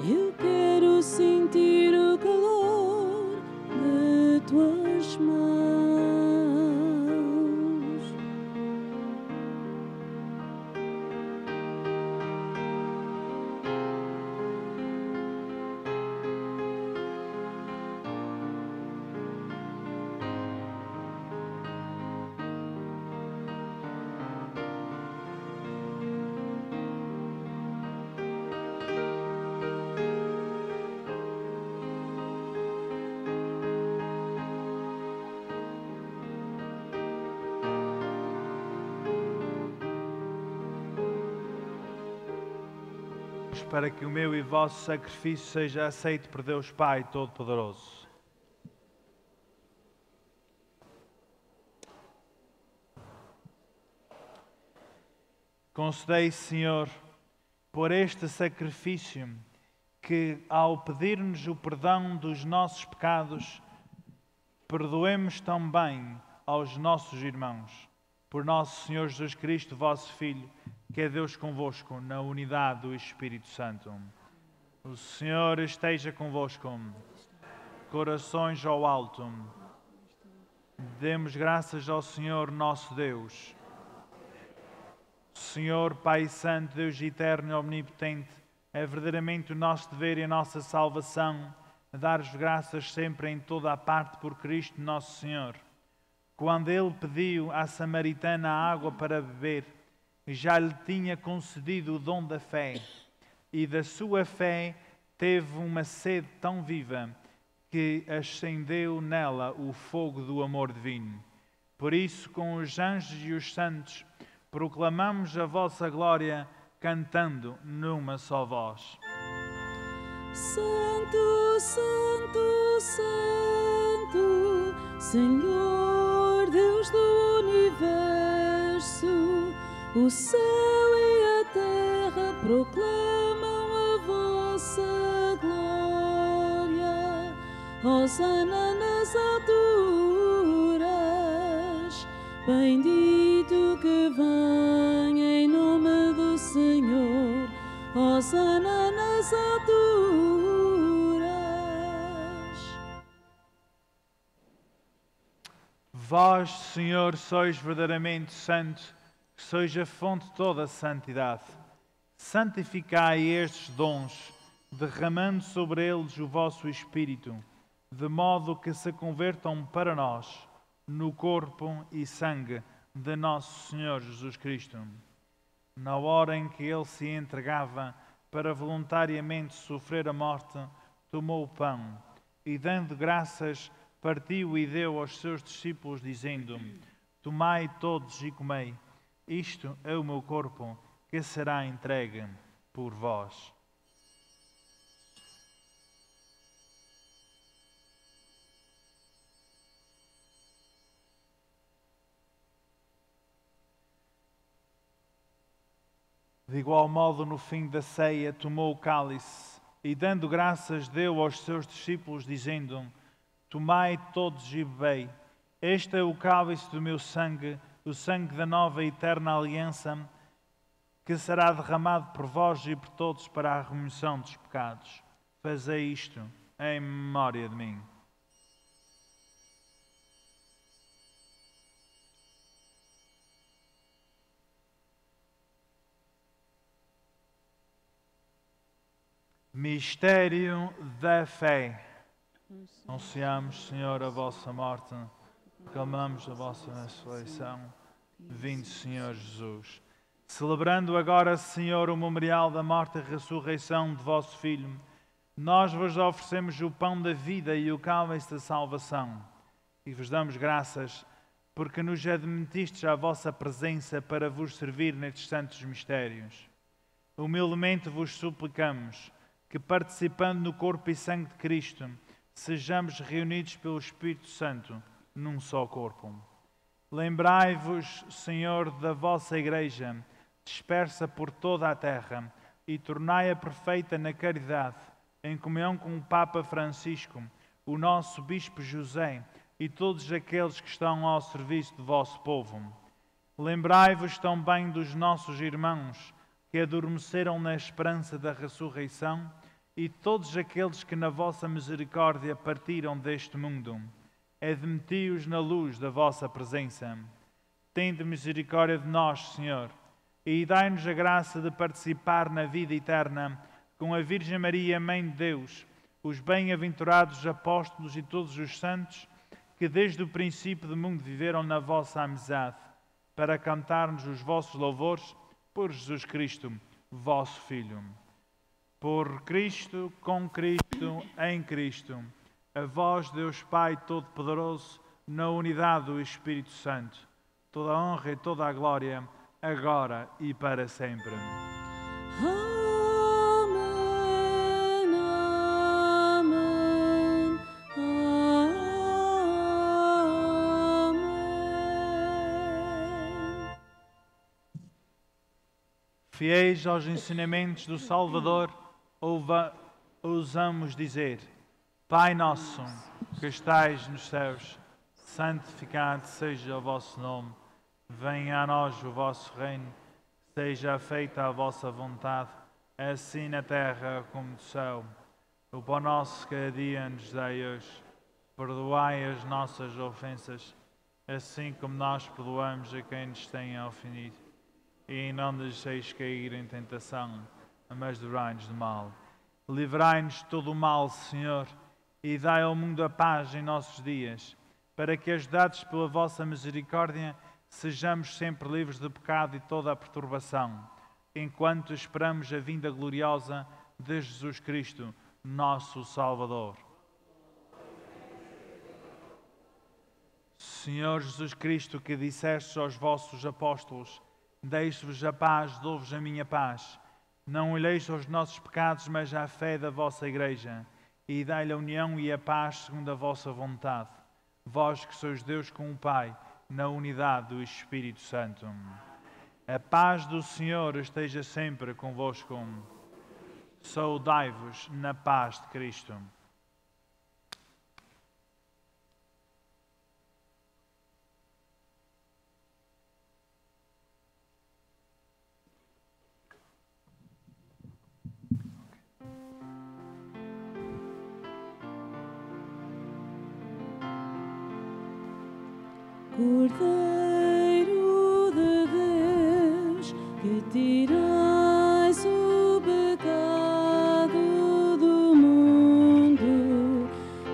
B: Eu quero sentir o calor de tuas mãos.
A: Para que o meu e vosso sacrifício seja aceito por Deus Pai Todo-Poderoso. Concedei, Senhor, por este sacrifício, que, ao pedir-nos o perdão dos nossos pecados, perdoemos também aos nossos irmãos. Por nosso Senhor Jesus Cristo, vosso Filho, que é Deus convosco, na unidade do Espírito Santo. O Senhor esteja convosco. Corações ao alto. Demos graças ao Senhor nosso Deus. Senhor, Pai Santo, Deus eterno e omnipotente, é verdadeiramente o nosso dever e a nossa salvação dar-vos graças sempre em toda a parte por Cristo nosso Senhor. Quando Ele pediu à samaritana água para beber, já lhe tinha concedido o dom da fé, e da sua fé teve uma sede tão viva que acendeu nela o fogo do amor divino. Por isso, com os anjos e os santos, proclamamos a vossa glória, cantando numa só voz.
B: Santo, Santo, Santo, Senhor, Deus do universo, o céu e a terra proclamam a vossa glória. Hosana nas alturas, bendito que vem em nome do Senhor. Hosana nas alturas.
A: Vós, Senhor, sois verdadeiramente santos, que sois a fonte de toda a santidade. Santificai estes dons, derramando sobre eles o vosso Espírito, de modo que se convertam para nós no corpo e sangue de nosso Senhor Jesus Cristo. Na hora em que Ele se entregava para voluntariamente sofrer a morte, tomou o pão e, dando graças, partiu e deu aos seus discípulos, dizendo: Tomai todos e comei. Isto é o meu corpo, que será entregue por vós. De igual modo, no fim da ceia, tomou o cálice e, dando graças, deu aos seus discípulos, dizendo: Tomai todos e bebei. Este é o cálice do meu sangue, o sangue da nova e eterna aliança, que será derramado por vós e por todos para a remissão dos pecados. Fazei isto em memória de mim. Mistério da fé. Anunciamos, Senhor, a vossa morte, proclamamos a vossa ressurreição. Vinde, Senhor Jesus. Celebrando agora, Senhor, o memorial da morte e ressurreição de vosso Filho, nós vos oferecemos o pão da vida e o cálice da salvação. E vos damos graças, porque nos admitistes à vossa presença para vos servir nestes santos mistérios. humildemente vos suplicamos que, participando no corpo e sangue de Cristo, sejamos reunidos pelo Espírito Santo num só corpo. Lembrai-vos, Senhor, da vossa Igreja, dispersa por toda a terra, e tornai-a perfeita na caridade, em comunhão com o Papa Francisco, o nosso Bispo José e todos aqueles que estão ao serviço do vosso povo. Lembrai-vos também dos nossos irmãos que adormeceram na esperança da ressurreição e todos aqueles que na vossa misericórdia partiram deste mundo. Admiti-os na luz da vossa presença. Tende misericórdia de nós, Senhor, e dai-nos a graça de participar na vida eterna com a Virgem Maria, Mãe de Deus, os bem-aventurados apóstolos e todos os santos que desde o princípio do mundo viveram na vossa amizade, para cantar-nos os vossos louvores por Jesus Cristo, vosso Filho. Por Cristo, com Cristo, em Cristo, a vós, Deus Pai Todo-Poderoso, na unidade do Espírito Santo, toda a honra e toda a glória, agora e para sempre.
B: Amém, amém, amém.
A: Fiéis aos ensinamentos do Salvador, ousamos dizer: Pai nosso, que estais nos céus, santificado seja o vosso nome. Venha a nós o vosso reino, seja feita a vossa vontade, assim na terra como no céu. O pão nosso cada dia nos dai hoje. Perdoai as nossas ofensas, assim como nós perdoamos a quem nos tenha ofendido. E não nos deixeis cair em tentação, mas livrai-nos do mal. Livrai-nos de todo o mal, Senhor, e dai ao mundo a paz em nossos dias, para que, ajudados pela vossa misericórdia, sejamos sempre livres de pecado e toda a perturbação, enquanto esperamos a vinda gloriosa de Jesus Cristo, nosso Salvador. Senhor Jesus Cristo, que dissestes aos vossos apóstolos: deixo-vos a paz, dou-vos a minha paz. Não olheis aos nossos pecados, mas à fé da vossa Igreja, e dai-lhe a união e a paz segundo a vossa vontade. Vós que sois Deus com o Pai, na unidade do Espírito Santo. A paz do Senhor esteja sempre convosco. Saudai-vos na paz de Cristo.
B: Cordeiro de Deus, que tirais o pecado do mundo,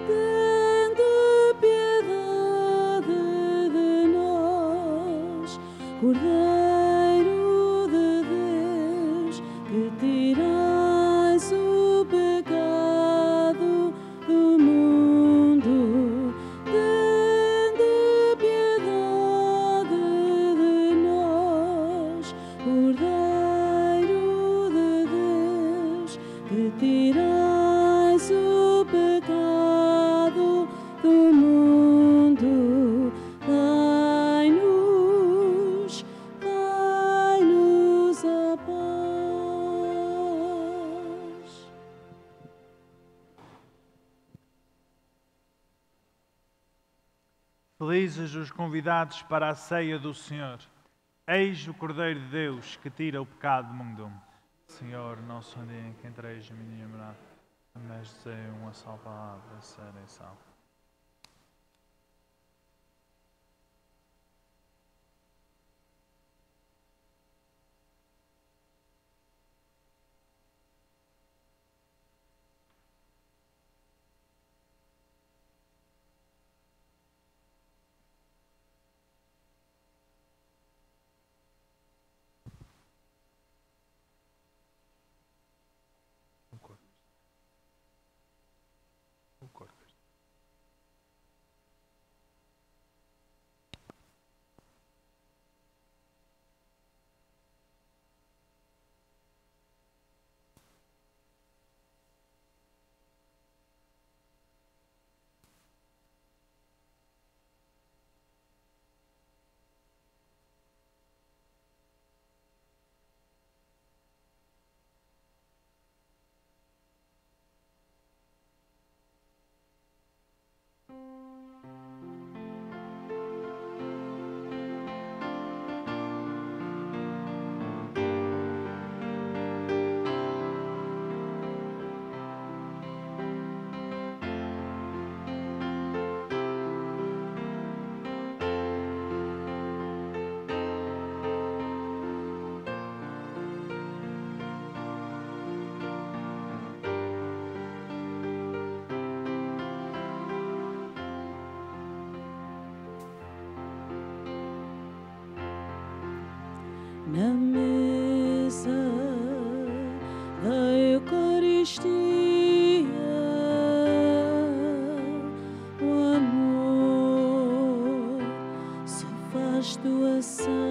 B: tende piedade de nós. Cordeiro de Deus, que tirais o pecado do mundo, tirais o pecado do mundo, dai-nos a paz.
A: Felizes os convidados para a ceia do Senhor. Eis o Cordeiro de Deus que tira o pecado do mundo. Senhor, não sou digno que entreis a minha morada, mas dizei uma só palavra, serei salvo. O corpo.
B: na mesa da Eucaristia, o amor se faz doação.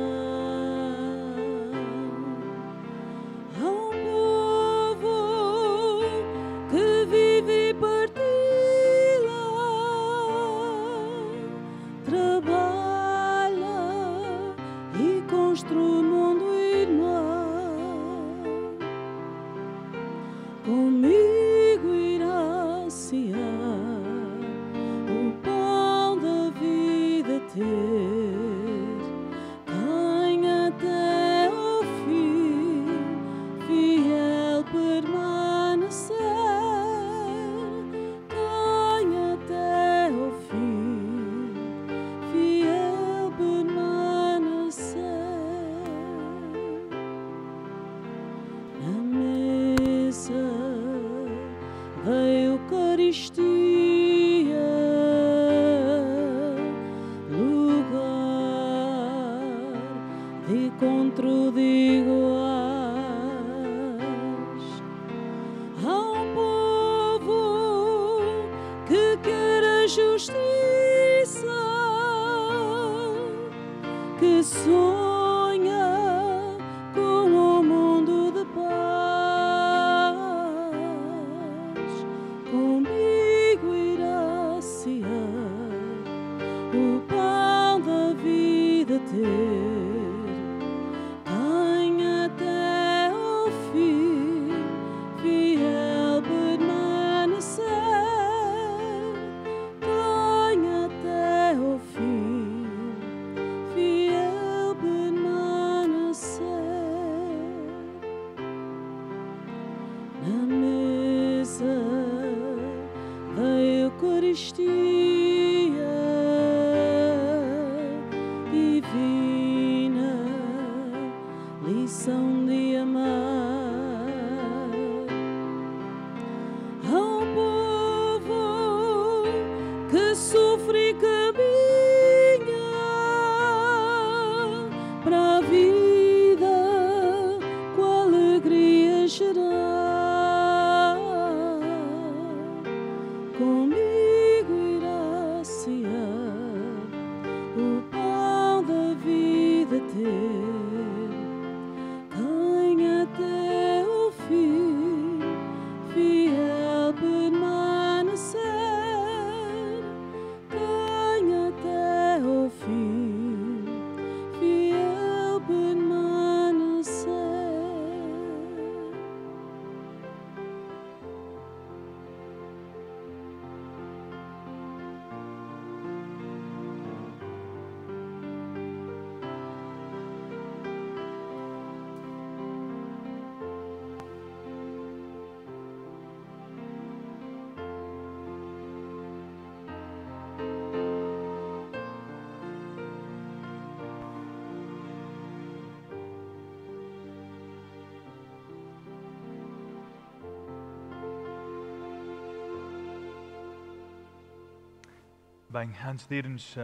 A: Bem, antes de irmos,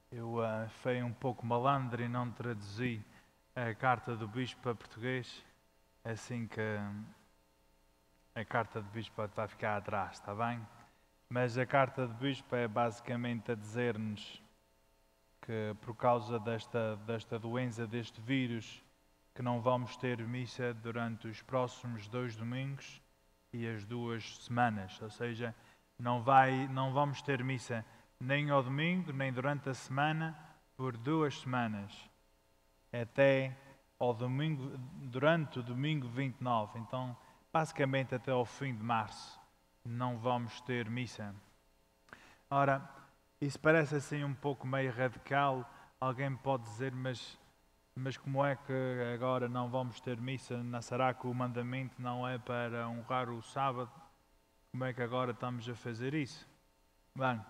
A: eu fui um pouco malandro e não traduzi a carta do Bispo para português, assim que a carta do Bispo vai ficar atrás, está bem? Mas a carta do Bispo é basicamente a dizer-nos que por causa desta doença, deste vírus, que não vamos ter missa durante os próximos 2 domingos e as 2 semanas, ou seja, não vamos ter missa nem ao domingo, nem durante a semana, por 2 semanas, até ao domingo, durante o domingo 29. Então, basicamente até ao fim de março, não vamos ter missa. Ora, isso parece assim um pouco meio radical. Alguém pode dizer, mas como é que agora não vamos ter missa? Será que o mandamento não é para honrar o sábado? Como é que agora estamos a fazer isso? Bem,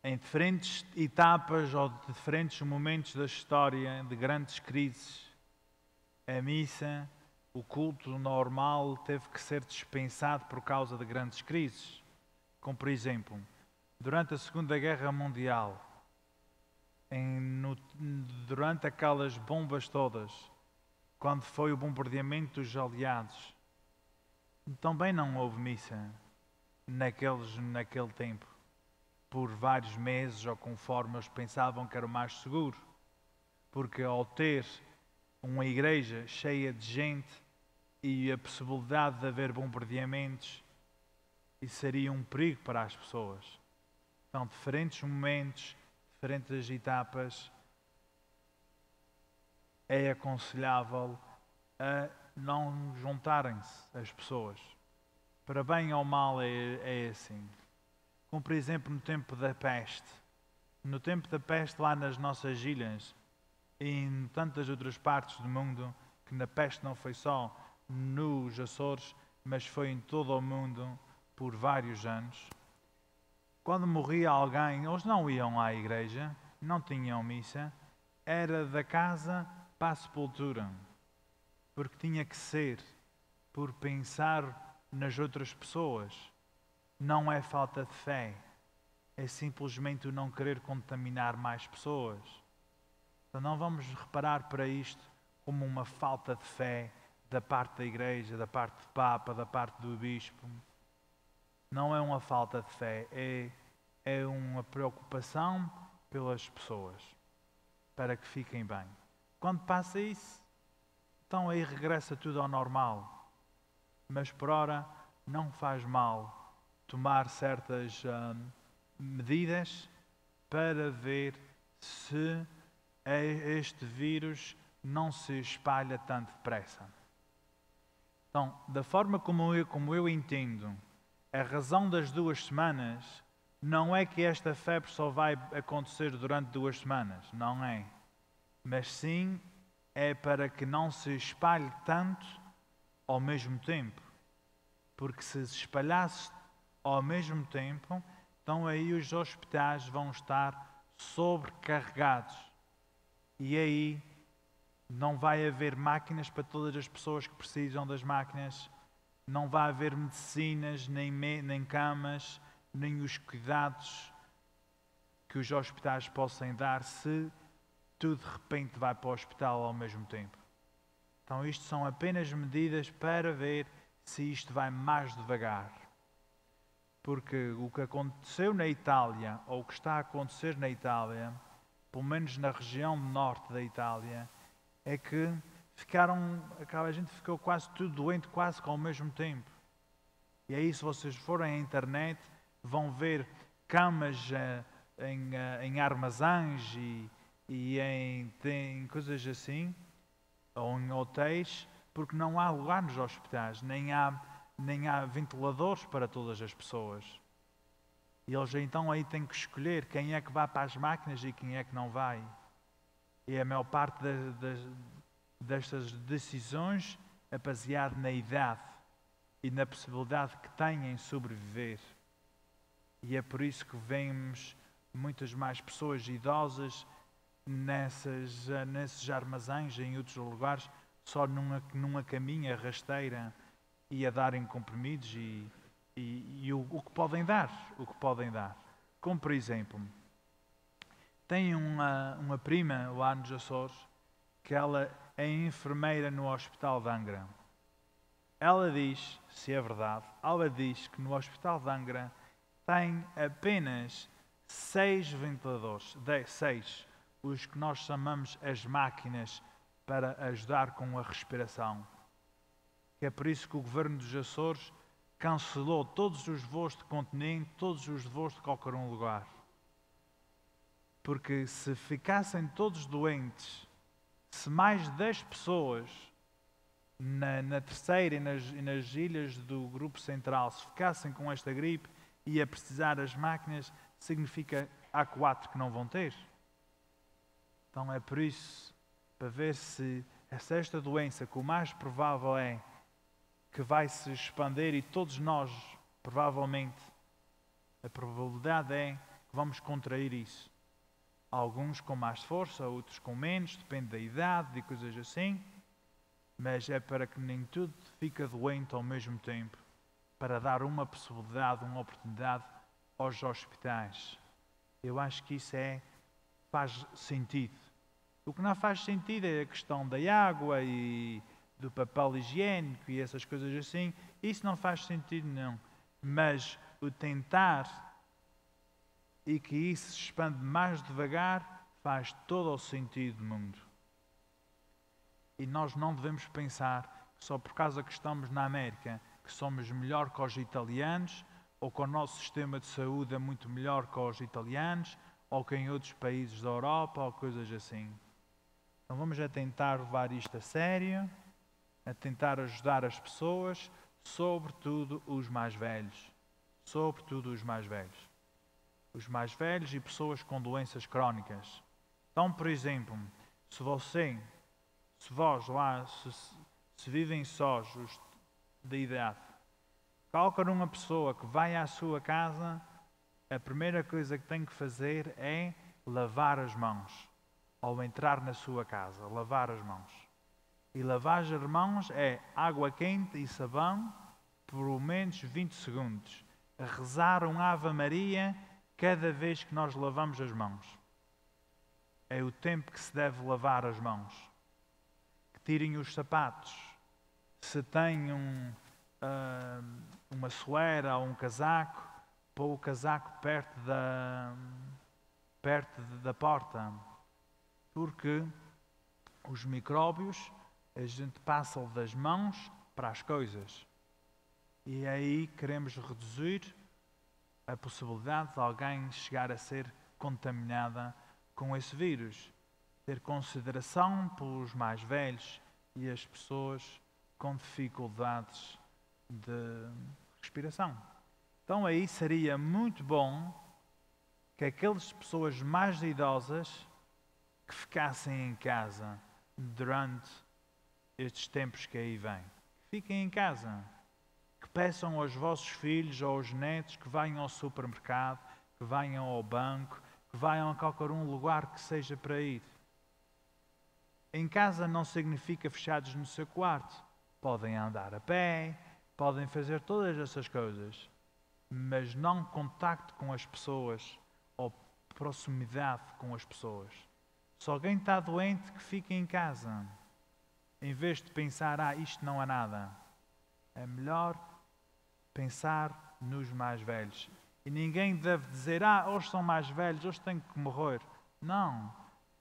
A: em diferentes etapas ou diferentes momentos da história de grandes crises, a missa, o culto normal teve que ser dispensado por causa de grandes crises. Como, por exemplo, durante a Segunda Guerra Mundial, durante aquelas bombas todas, quando foi o bombardeamento dos aliados, também não houve missa naquele tempo, por vários meses ou conforme eles pensavam que era o mais seguro, porque ao ter uma igreja cheia de gente e a possibilidade de haver bombardeamentos, isso seria um perigo para as pessoas. Então, diferentes momentos, diferentes etapas, é aconselhável a não juntarem-se as pessoas. Para bem ou mal é assim. Como por exemplo no tempo da peste. No tempo da peste lá nas nossas ilhas e em tantas outras partes do mundo, que na peste não foi só nos Açores, mas foi em todo o mundo por vários anos. Quando morria alguém, eles não iam à igreja, não tinham missa, era da casa para a sepultura, porque tinha que ser, por pensar nas outras pessoas. Não é falta de fé, é simplesmente o não querer contaminar mais pessoas. Então não vamos reparar para isto como uma falta de fé da parte da igreja, da parte do Papa, da parte do Bispo. Não é uma falta de fé, é uma preocupação pelas pessoas, para que fiquem bem. Quando passa isso, então aí regressa tudo ao normal. Mas por ora não faz mal tomar certas medidas para ver se este vírus não se espalha tanto depressa. Então, da forma como eu entendo, a razão das 2 semanas não é que esta febre só vai acontecer durante 2 semanas, não é. Mas sim é para que não se espalhe tanto ao mesmo tempo. Porque se espalhasse ao mesmo tempo, então aí os hospitais vão estar sobrecarregados. E aí não vai haver máquinas para todas as pessoas que precisam das máquinas, não vai haver medicinas, nem camas, nem os cuidados que os hospitais possam dar se tudo de repente vai para o hospital ao mesmo tempo. Então isto são apenas medidas para ver se isto vai mais devagar. Porque o que aconteceu na Itália, ou o que está a acontecer na Itália, pelo menos na região norte da Itália, é que a gente ficou quase tudo doente, quase ao mesmo tempo. E aí, se vocês forem à internet, vão ver camas em armazéns e em coisas assim, ou em hotéis, porque não há lugar nos hospitais, nem há ventiladores para todas as pessoas. E eles então aí têm que escolher quem é que vai para as máquinas e quem é que não vai. E a maior parte destas decisões é baseada na idade e na possibilidade que têm em sobreviver. E é por isso que vemos muitas mais pessoas idosas nesses armazéns, em outros lugares, só numa caminha rasteira e a darem comprimidos e o que podem dar, Como por exemplo, tenho uma prima lá nos Açores, que ela é enfermeira no Hospital de Angra. Ela diz, se é verdade, ela diz que no Hospital de Angra tem apenas 6 ventiladores, 6, os que nós chamamos as máquinas para ajudar com a respiração. Que é por isso que o governo dos Açores cancelou todos os voos de continente, todos os voos de qualquer um lugar. Porque se ficassem todos doentes, se mais de 10 pessoas na terceira e nas ilhas do Grupo Central, se ficassem com esta gripe e a precisar das máquinas, significa que há 4 que não vão ter. Então é por isso, para ver se esta doença, que o mais provável é que vai se expandir e todos nós, provavelmente, a probabilidade é que vamos contrair isso. Alguns com mais força, outros com menos, depende da idade e coisas assim. Mas é para que nem tudo fique doente ao mesmo tempo, para dar uma possibilidade, uma oportunidade aos hospitais. Eu acho que isso faz sentido. O que não faz sentido é a questão da água e do papel higiênico e essas coisas assim. Isso não faz sentido, não. Mas o tentar e que isso se expande mais devagar faz todo o sentido do mundo. E nós não devemos pensar que só por causa que estamos na América que somos melhor que os italianos, ou que o nosso sistema de saúde é muito melhor que os italianos, ou que em outros países da Europa, ou coisas assim. Então vamos tentar levar isto a sério, a tentar ajudar as pessoas, sobretudo os mais velhos. Sobretudo os mais velhos. Os mais velhos e pessoas com doenças crónicas. Então, por exemplo, se vós lá, se vivem sós, os da idade, qualquer uma pessoa que vai à sua casa, a primeira coisa que tem que fazer é lavar as mãos. Ao entrar na sua casa, lavar as mãos. E lavar as mãos é água quente e sabão por pelo menos 20 segundos. A rezar um Ave Maria cada vez que nós lavamos as mãos. É o tempo que se deve lavar as mãos. Que tirem os sapatos. Se têm uma sueira ou um casaco, pôr o casaco perto da porta. Porque os micróbios, a gente passa das mãos para as coisas. E aí queremos reduzir a possibilidade de alguém chegar a ser contaminada com esse vírus. Ter consideração pelos mais velhos e as pessoas com dificuldades de respiração. Então aí seria muito bom que aquelas pessoas mais idosas que ficassem em casa durante estes tempos que aí vêm. Fiquem em casa. Que peçam aos vossos filhos ou aos netos que venham ao supermercado, que venham ao banco, que venham a qualquer lugar que seja para ir. Em casa não significa fechados no seu quarto. Podem andar a pé, podem fazer todas essas coisas, mas não contacto com as pessoas ou proximidade com as pessoas. Se alguém está doente, que fique em casa. Em vez de pensar, isto não é nada. É melhor pensar nos mais velhos. E ninguém deve dizer, hoje são mais velhos, hoje tenho que morrer. Não.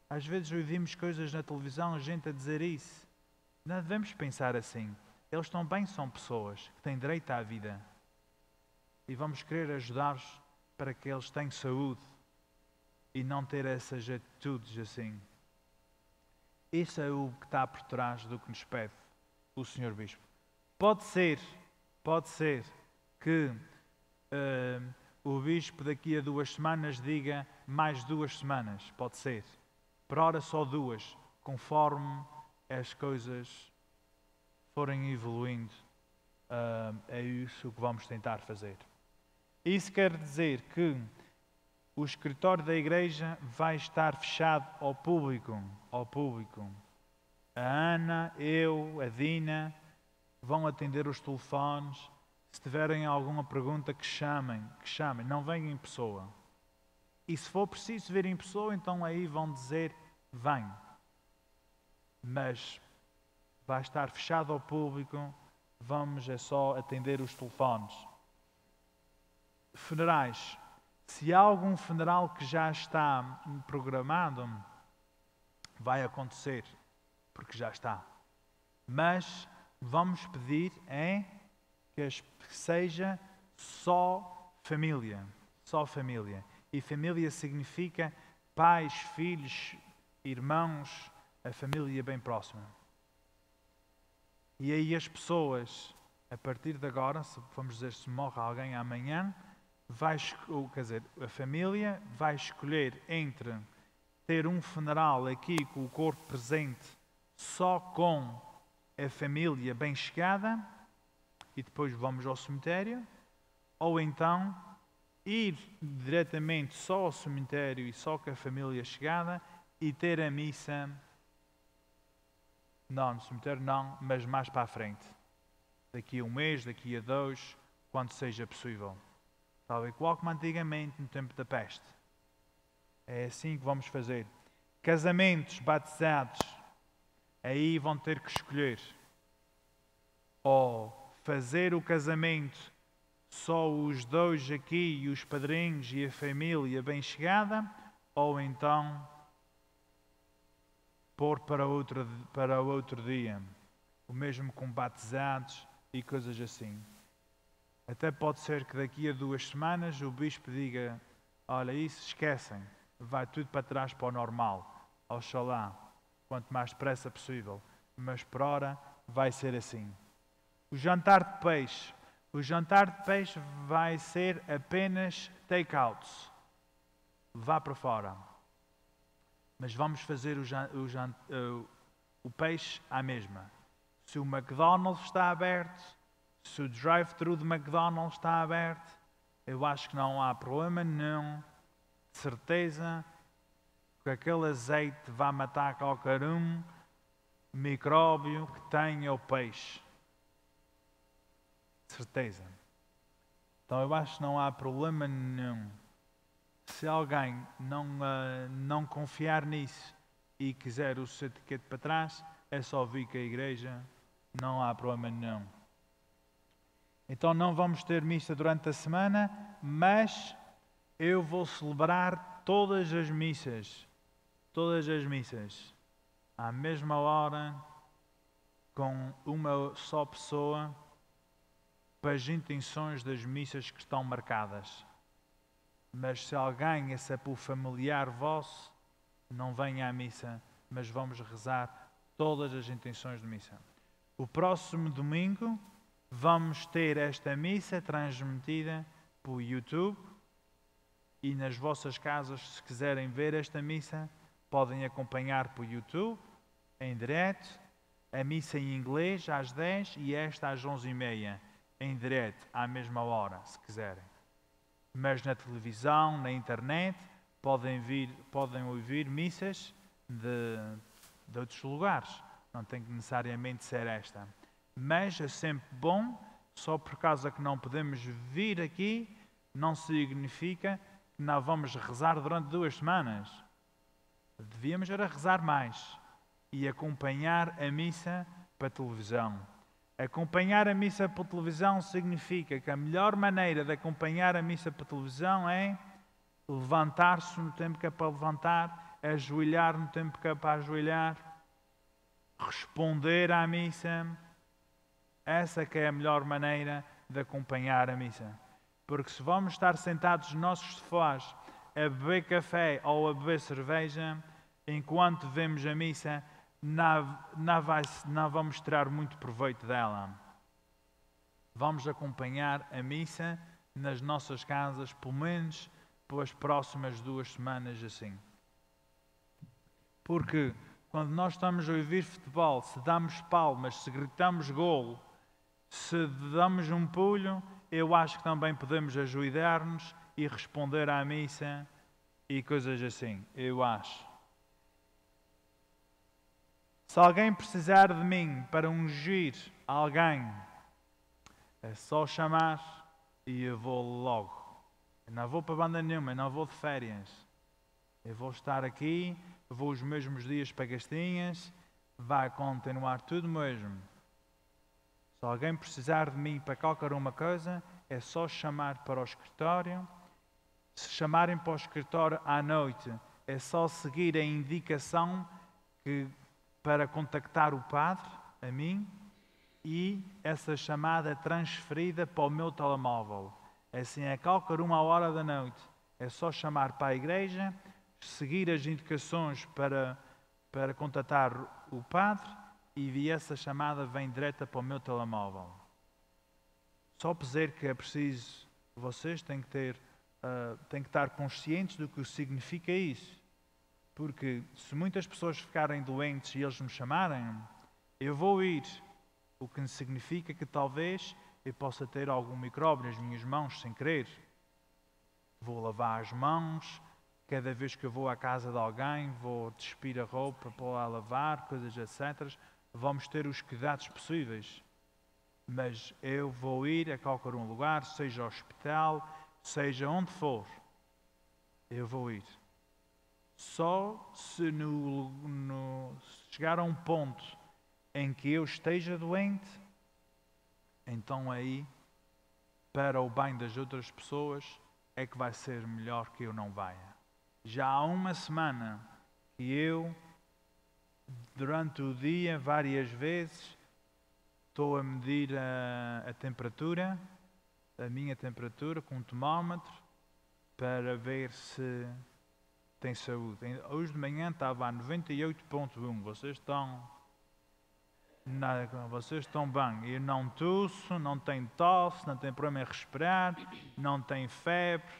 A: Às vezes ouvimos coisas na televisão, gente a dizer isso. Não devemos pensar assim. Eles também são pessoas que têm direito à vida. E vamos querer ajudar-os para que eles tenham saúde e não ter essas atitudes assim. Isso é o que está por trás do que nos pede o Sr. Bispo. Pode ser que o Bispo daqui a 2 semanas diga mais 2 semanas. Pode ser. Por hora só 2, conforme as coisas forem evoluindo. É isso que vamos tentar fazer. Isso quer dizer que o escritório da igreja vai estar fechado ao público. A Ana, eu, a Dina vão atender os telefones. Se tiverem alguma pergunta, que chamem. Não venham em pessoa. E se for preciso vir em pessoa, então aí vão dizer, vem. Mas vai estar fechado ao público, vamos só atender os telefones. Funerais. Se há algum funeral que já está programado, vai acontecer, porque já está. Mas vamos pedir que seja só família. E família significa pais, filhos, irmãos, a família bem próxima. E aí as pessoas, a partir de agora, vamos dizer, se morre alguém amanhã, a família vai escolher entre ter um funeral aqui com o corpo presente, só com a família bem chegada, e depois vamos ao cemitério, ou então ir diretamente só ao cemitério e só com a família chegada e ter a missa, não, no cemitério não, mas mais para a frente. Daqui a 1 mês, daqui a 2, quando seja possível. Tal e qual como antigamente, no tempo da peste. É assim que vamos fazer. casamentos, batizados, aí vão ter que escolher ou fazer o casamento só os dois aqui, e os padrinhos e a família bem chegada, ou então pôr para outro dia. O mesmo com batizados e coisas assim. Até pode ser que daqui a 2 semanas o bispo diga: olha, isso esquecem, vai tudo para trás para o normal. Oxalá, quanto mais depressa possível. Mas por ora vai ser assim. O jantar de peixe. O jantar de peixe vai ser apenas take-outs. Vá para fora. Mas vamos fazer o peixe à mesma. Se o McDonald's está aberto, se o drive-thru do McDonald's está aberto, eu acho que não há problema nenhum, de certeza, que aquele azeite vai matar qualquer micróbio que tenha o peixe. De certeza. Então eu acho que não há problema nenhum. Se alguém não confiar nisso e quiser o seu etiquete para trás, é só vir com a igreja, não há problema nenhum. Então não vamos ter missa durante a semana, mas eu vou celebrar todas as missas, à mesma hora, com uma só pessoa, para as intenções das missas que estão marcadas. Mas se alguém, esse é por familiar vosso, não venha à missa, mas vamos rezar todas as intenções de missa. O próximo domingo vamos ter esta missa transmitida por YouTube, e nas vossas casas, se quiserem ver esta missa, podem acompanhar por YouTube, em direto, a missa em inglês às 10 e esta às 11h30, em direto, à mesma hora, se quiserem. Mas na televisão, na internet, podem ouvir missas de outros lugares. Não tem que necessariamente ser esta. Mas é sempre bom, só por causa que não podemos vir aqui, não significa que não vamos rezar durante 2 semanas. Devíamos era rezar mais e acompanhar a missa para televisão. Acompanhar a missa por televisão significa que a melhor maneira de acompanhar a missa por televisão é levantar-se no tempo que é para levantar, ajoelhar no tempo que é para ajoelhar, responder à missa. Essa que é a melhor maneira de acompanhar a missa. Porque se vamos estar sentados nos nossos sofás a beber café ou a beber cerveja, enquanto vemos a missa, não vamos tirar muito proveito dela. Vamos acompanhar a missa nas nossas casas, pelo menos pelas próximas 2 semanas assim. Porque quando nós estamos a ouvir futebol, se damos palmas, se gritamos golo, se damos um pulo, eu acho que também podemos ajoelhar-nos e responder à missa e coisas assim. Eu acho. Se alguém precisar de mim para ungir alguém, é só chamar e eu vou logo. Eu não vou para banda nenhuma, eu não vou de férias. Eu vou estar aqui, vou os mesmos dias para Gastinhas, vai continuar tudo mesmo. Se alguém precisar de mim para qualquer uma coisa, é só chamar para o escritório. Se chamarem para o escritório à noite, é só seguir a indicação para contactar o padre, a mim, e essa chamada é transferida para o meu telemóvel. Assim, a qualquer uma hora da noite, é só chamar para a igreja, seguir as indicações para contatar o padre, e essa chamada vem direta para o meu telemóvel. Só para dizer que é preciso, vocês têm que estar conscientes do que significa isso. Porque se muitas pessoas ficarem doentes e eles me chamarem, eu vou ir. O que significa que talvez eu possa ter algum micróbio nas minhas mãos sem querer. Vou lavar as mãos, cada vez que eu vou à casa de alguém, vou despir a roupa para lá lavar, coisas etc. Vamos ter os cuidados possíveis. Mas eu vou ir a qualquer um lugar, seja hospital, seja onde for. Eu vou ir. Só se chegar a um ponto em que eu esteja doente, então aí, para o bem das outras pessoas, é que vai ser melhor que eu não vá. Já há uma semana que eu, durante o dia, várias vezes, estou a medir a temperatura, a minha temperatura, com um termómetro, para ver se tem saúde. Hoje de manhã estava a 98,1. Vocês estão bem. Eu não tosso, não tenho tosse, não tenho problema em respirar, não tenho febre.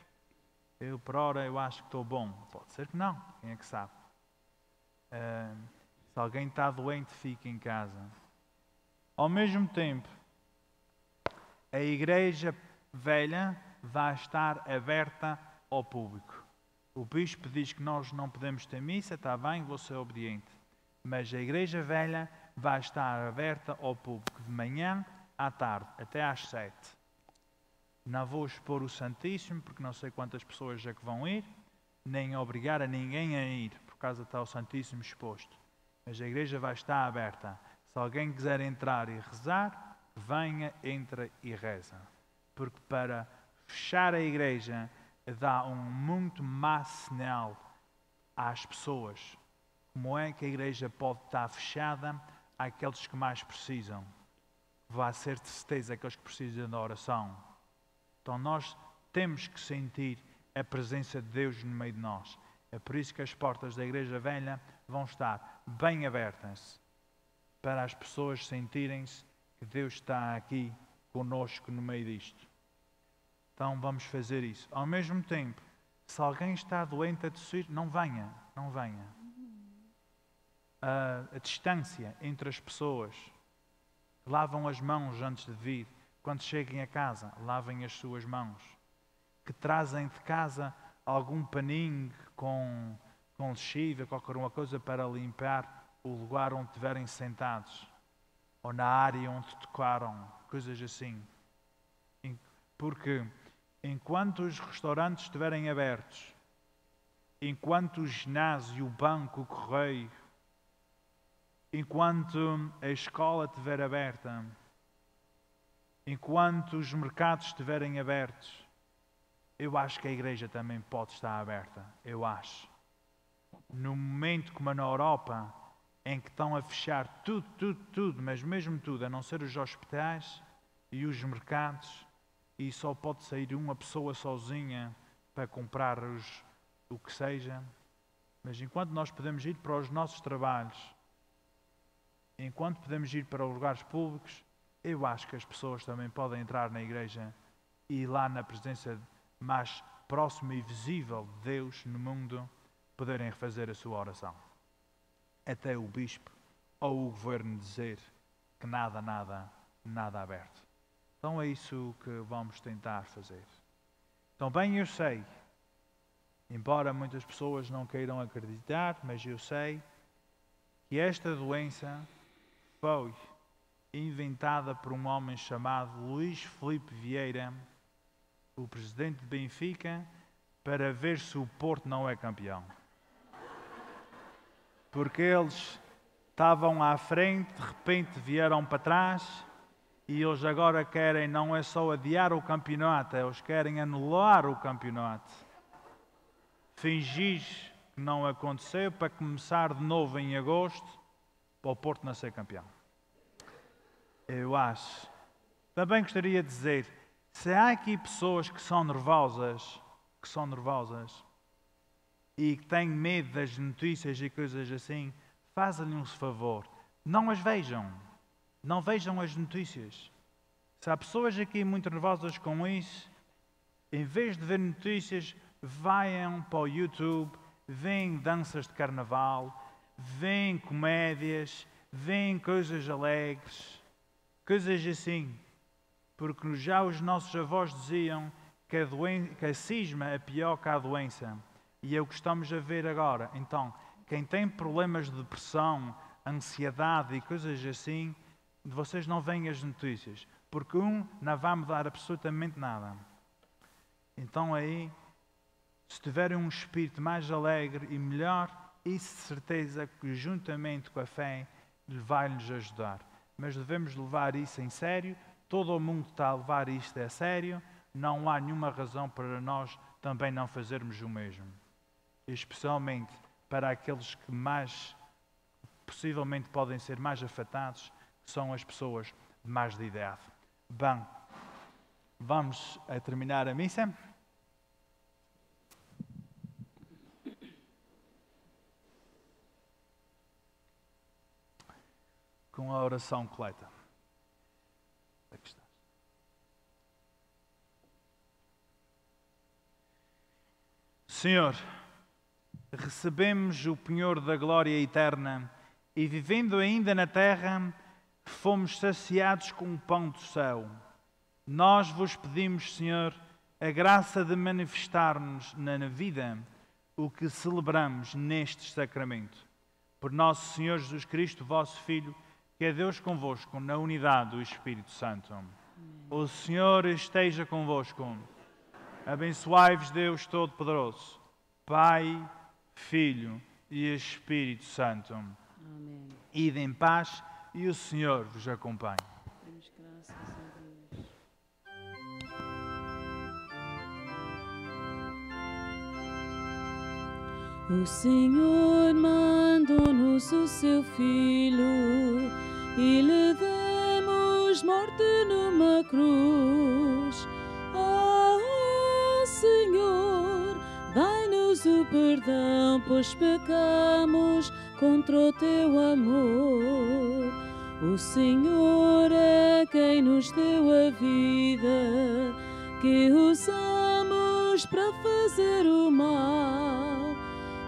A: Eu, por hora, eu acho que estou bom. Pode ser que não. Quem é que sabe? Se alguém está doente, fique em casa. Ao mesmo tempo, a igreja velha vai estar aberta ao público. O bispo diz que nós não podemos ter missa, está bem, vou ser obediente. Mas a igreja velha vai estar aberta ao público de manhã à tarde, até às 7. Não vou expor o Santíssimo, porque não sei quantas pessoas é que vão ir, nem obrigar a ninguém a ir, por causa está o Santíssimo exposto. Mas a igreja vai estar aberta. Se alguém quiser entrar e rezar, venha, entra e reza. Porque para fechar a igreja dá um muito má sinal às pessoas. Como é que a igreja pode estar fechada àqueles que mais precisam? Vai ser de certeza aqueles que precisam da oração. Então nós temos que sentir a presença de Deus no meio de nós. É por isso que as portas da igreja velha vão estar bem abertas, para as pessoas sentirem-se que Deus está aqui conosco no meio disto. Então vamos fazer isso. Ao mesmo tempo, se alguém está doente a tossir, não venha, não venha. A distância entre as pessoas, lavam as mãos antes de vir. Quando cheguem a casa, lavem as suas mãos. Que trazem de casa algum paninho com lexívia, qualquer uma coisa para limpar o lugar onde estiverem sentados, ou na área onde tocaram, coisas assim. Porque enquanto os restaurantes estiverem abertos, enquanto o ginásio, o banco, o correio, enquanto a escola estiver aberta, enquanto os mercados estiverem abertos, eu acho que a igreja também pode estar aberta. Eu acho. No momento como na Europa, em que estão a fechar tudo, mas mesmo tudo, a não ser os hospitais e os mercados, e só pode sair uma pessoa sozinha para comprar o que seja. Mas enquanto nós podemos ir para os nossos trabalhos, enquanto podemos ir para os lugares públicos, eu acho que as pessoas também podem entrar na igreja e lá na presença mais próxima e visível de Deus no mundo, poderem fazer a sua oração. Até o bispo ou o governo dizer que nada aberto. Então é isso que vamos tentar fazer. Então bem eu sei, embora muitas pessoas não queiram acreditar, mas eu sei que esta doença foi inventada por um homem chamado Luís Filipe Vieira, o presidente de Benfica, para ver se o Porto não é campeão. Porque eles estavam à frente, de repente vieram para trás e eles agora querem não é só adiar o campeonato, eles querem anular o campeonato. Fingir que não aconteceu para começar de novo em agosto para o Porto não ser campeão. Eu acho. Também gostaria de dizer, se há aqui pessoas que são nervosas e que têm medo das notícias e coisas assim, façam-lhe um favor. Não as vejam. Não vejam as notícias. Se há pessoas aqui muito nervosas com isso, em vez de ver notícias, vão para o YouTube, veem danças de carnaval, veem comédias, veem coisas alegres, coisas assim. Porque já os nossos avós diziam que a cisma é pior que a doença. E é o que estamos a ver agora. Então, quem tem problemas de depressão, ansiedade e coisas assim, vocês não veem as notícias. Porque não vai mudar absolutamente nada. Então aí, Se tiverem um espírito mais alegre e melhor, isso de certeza que juntamente com a fé vai-nos ajudar. Mas devemos levar isso em sério. Todo o mundo está a levar isto a sério. Não há nenhuma razão para nós também não fazermos o mesmo. Especialmente para aqueles que mais, possivelmente podem ser mais afetados, que são as pessoas de mais de idade. Bem, vamos a terminar a missa. Com a oração coleta. Aqui está. Senhor, recebemos o penhor da glória eterna e, vivendo ainda na terra, fomos saciados com o pão do céu. Nós vos pedimos, Senhor, a graça de manifestar-nos na vida o que celebramos neste sacramento. Por nosso Senhor Jesus Cristo, vosso Filho, que é Deus convosco, na unidade do Espírito Santo. Amém. O Senhor esteja convosco. Abençoai-vos Deus Todo-Poderoso, Pai, Filho e Espírito Santo.
B: Amém.
A: Ide em paz e o Senhor vos acompanhe.
B: Damos graças a Deus. O Senhor mandou-nos o seu Filho e lhe demos morte numa cruz. Oh, Senhor, dai-nos o perdão, pois pecamos contra o teu amor. O Senhor é quem nos deu a vida, que usamos para fazer o mal.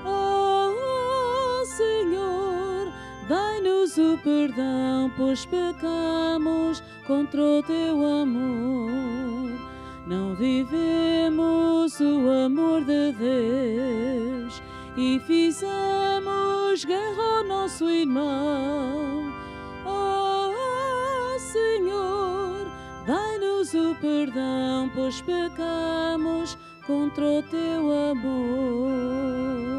B: Oh, Senhor, dai-nos o perdão, pois pecamos contra o teu amor. Não vivemos o amor de Deus e fizemos guerra ao nosso irmão. Oh, Senhor, dai-nos o perdão, pois pecamos contra o teu amor.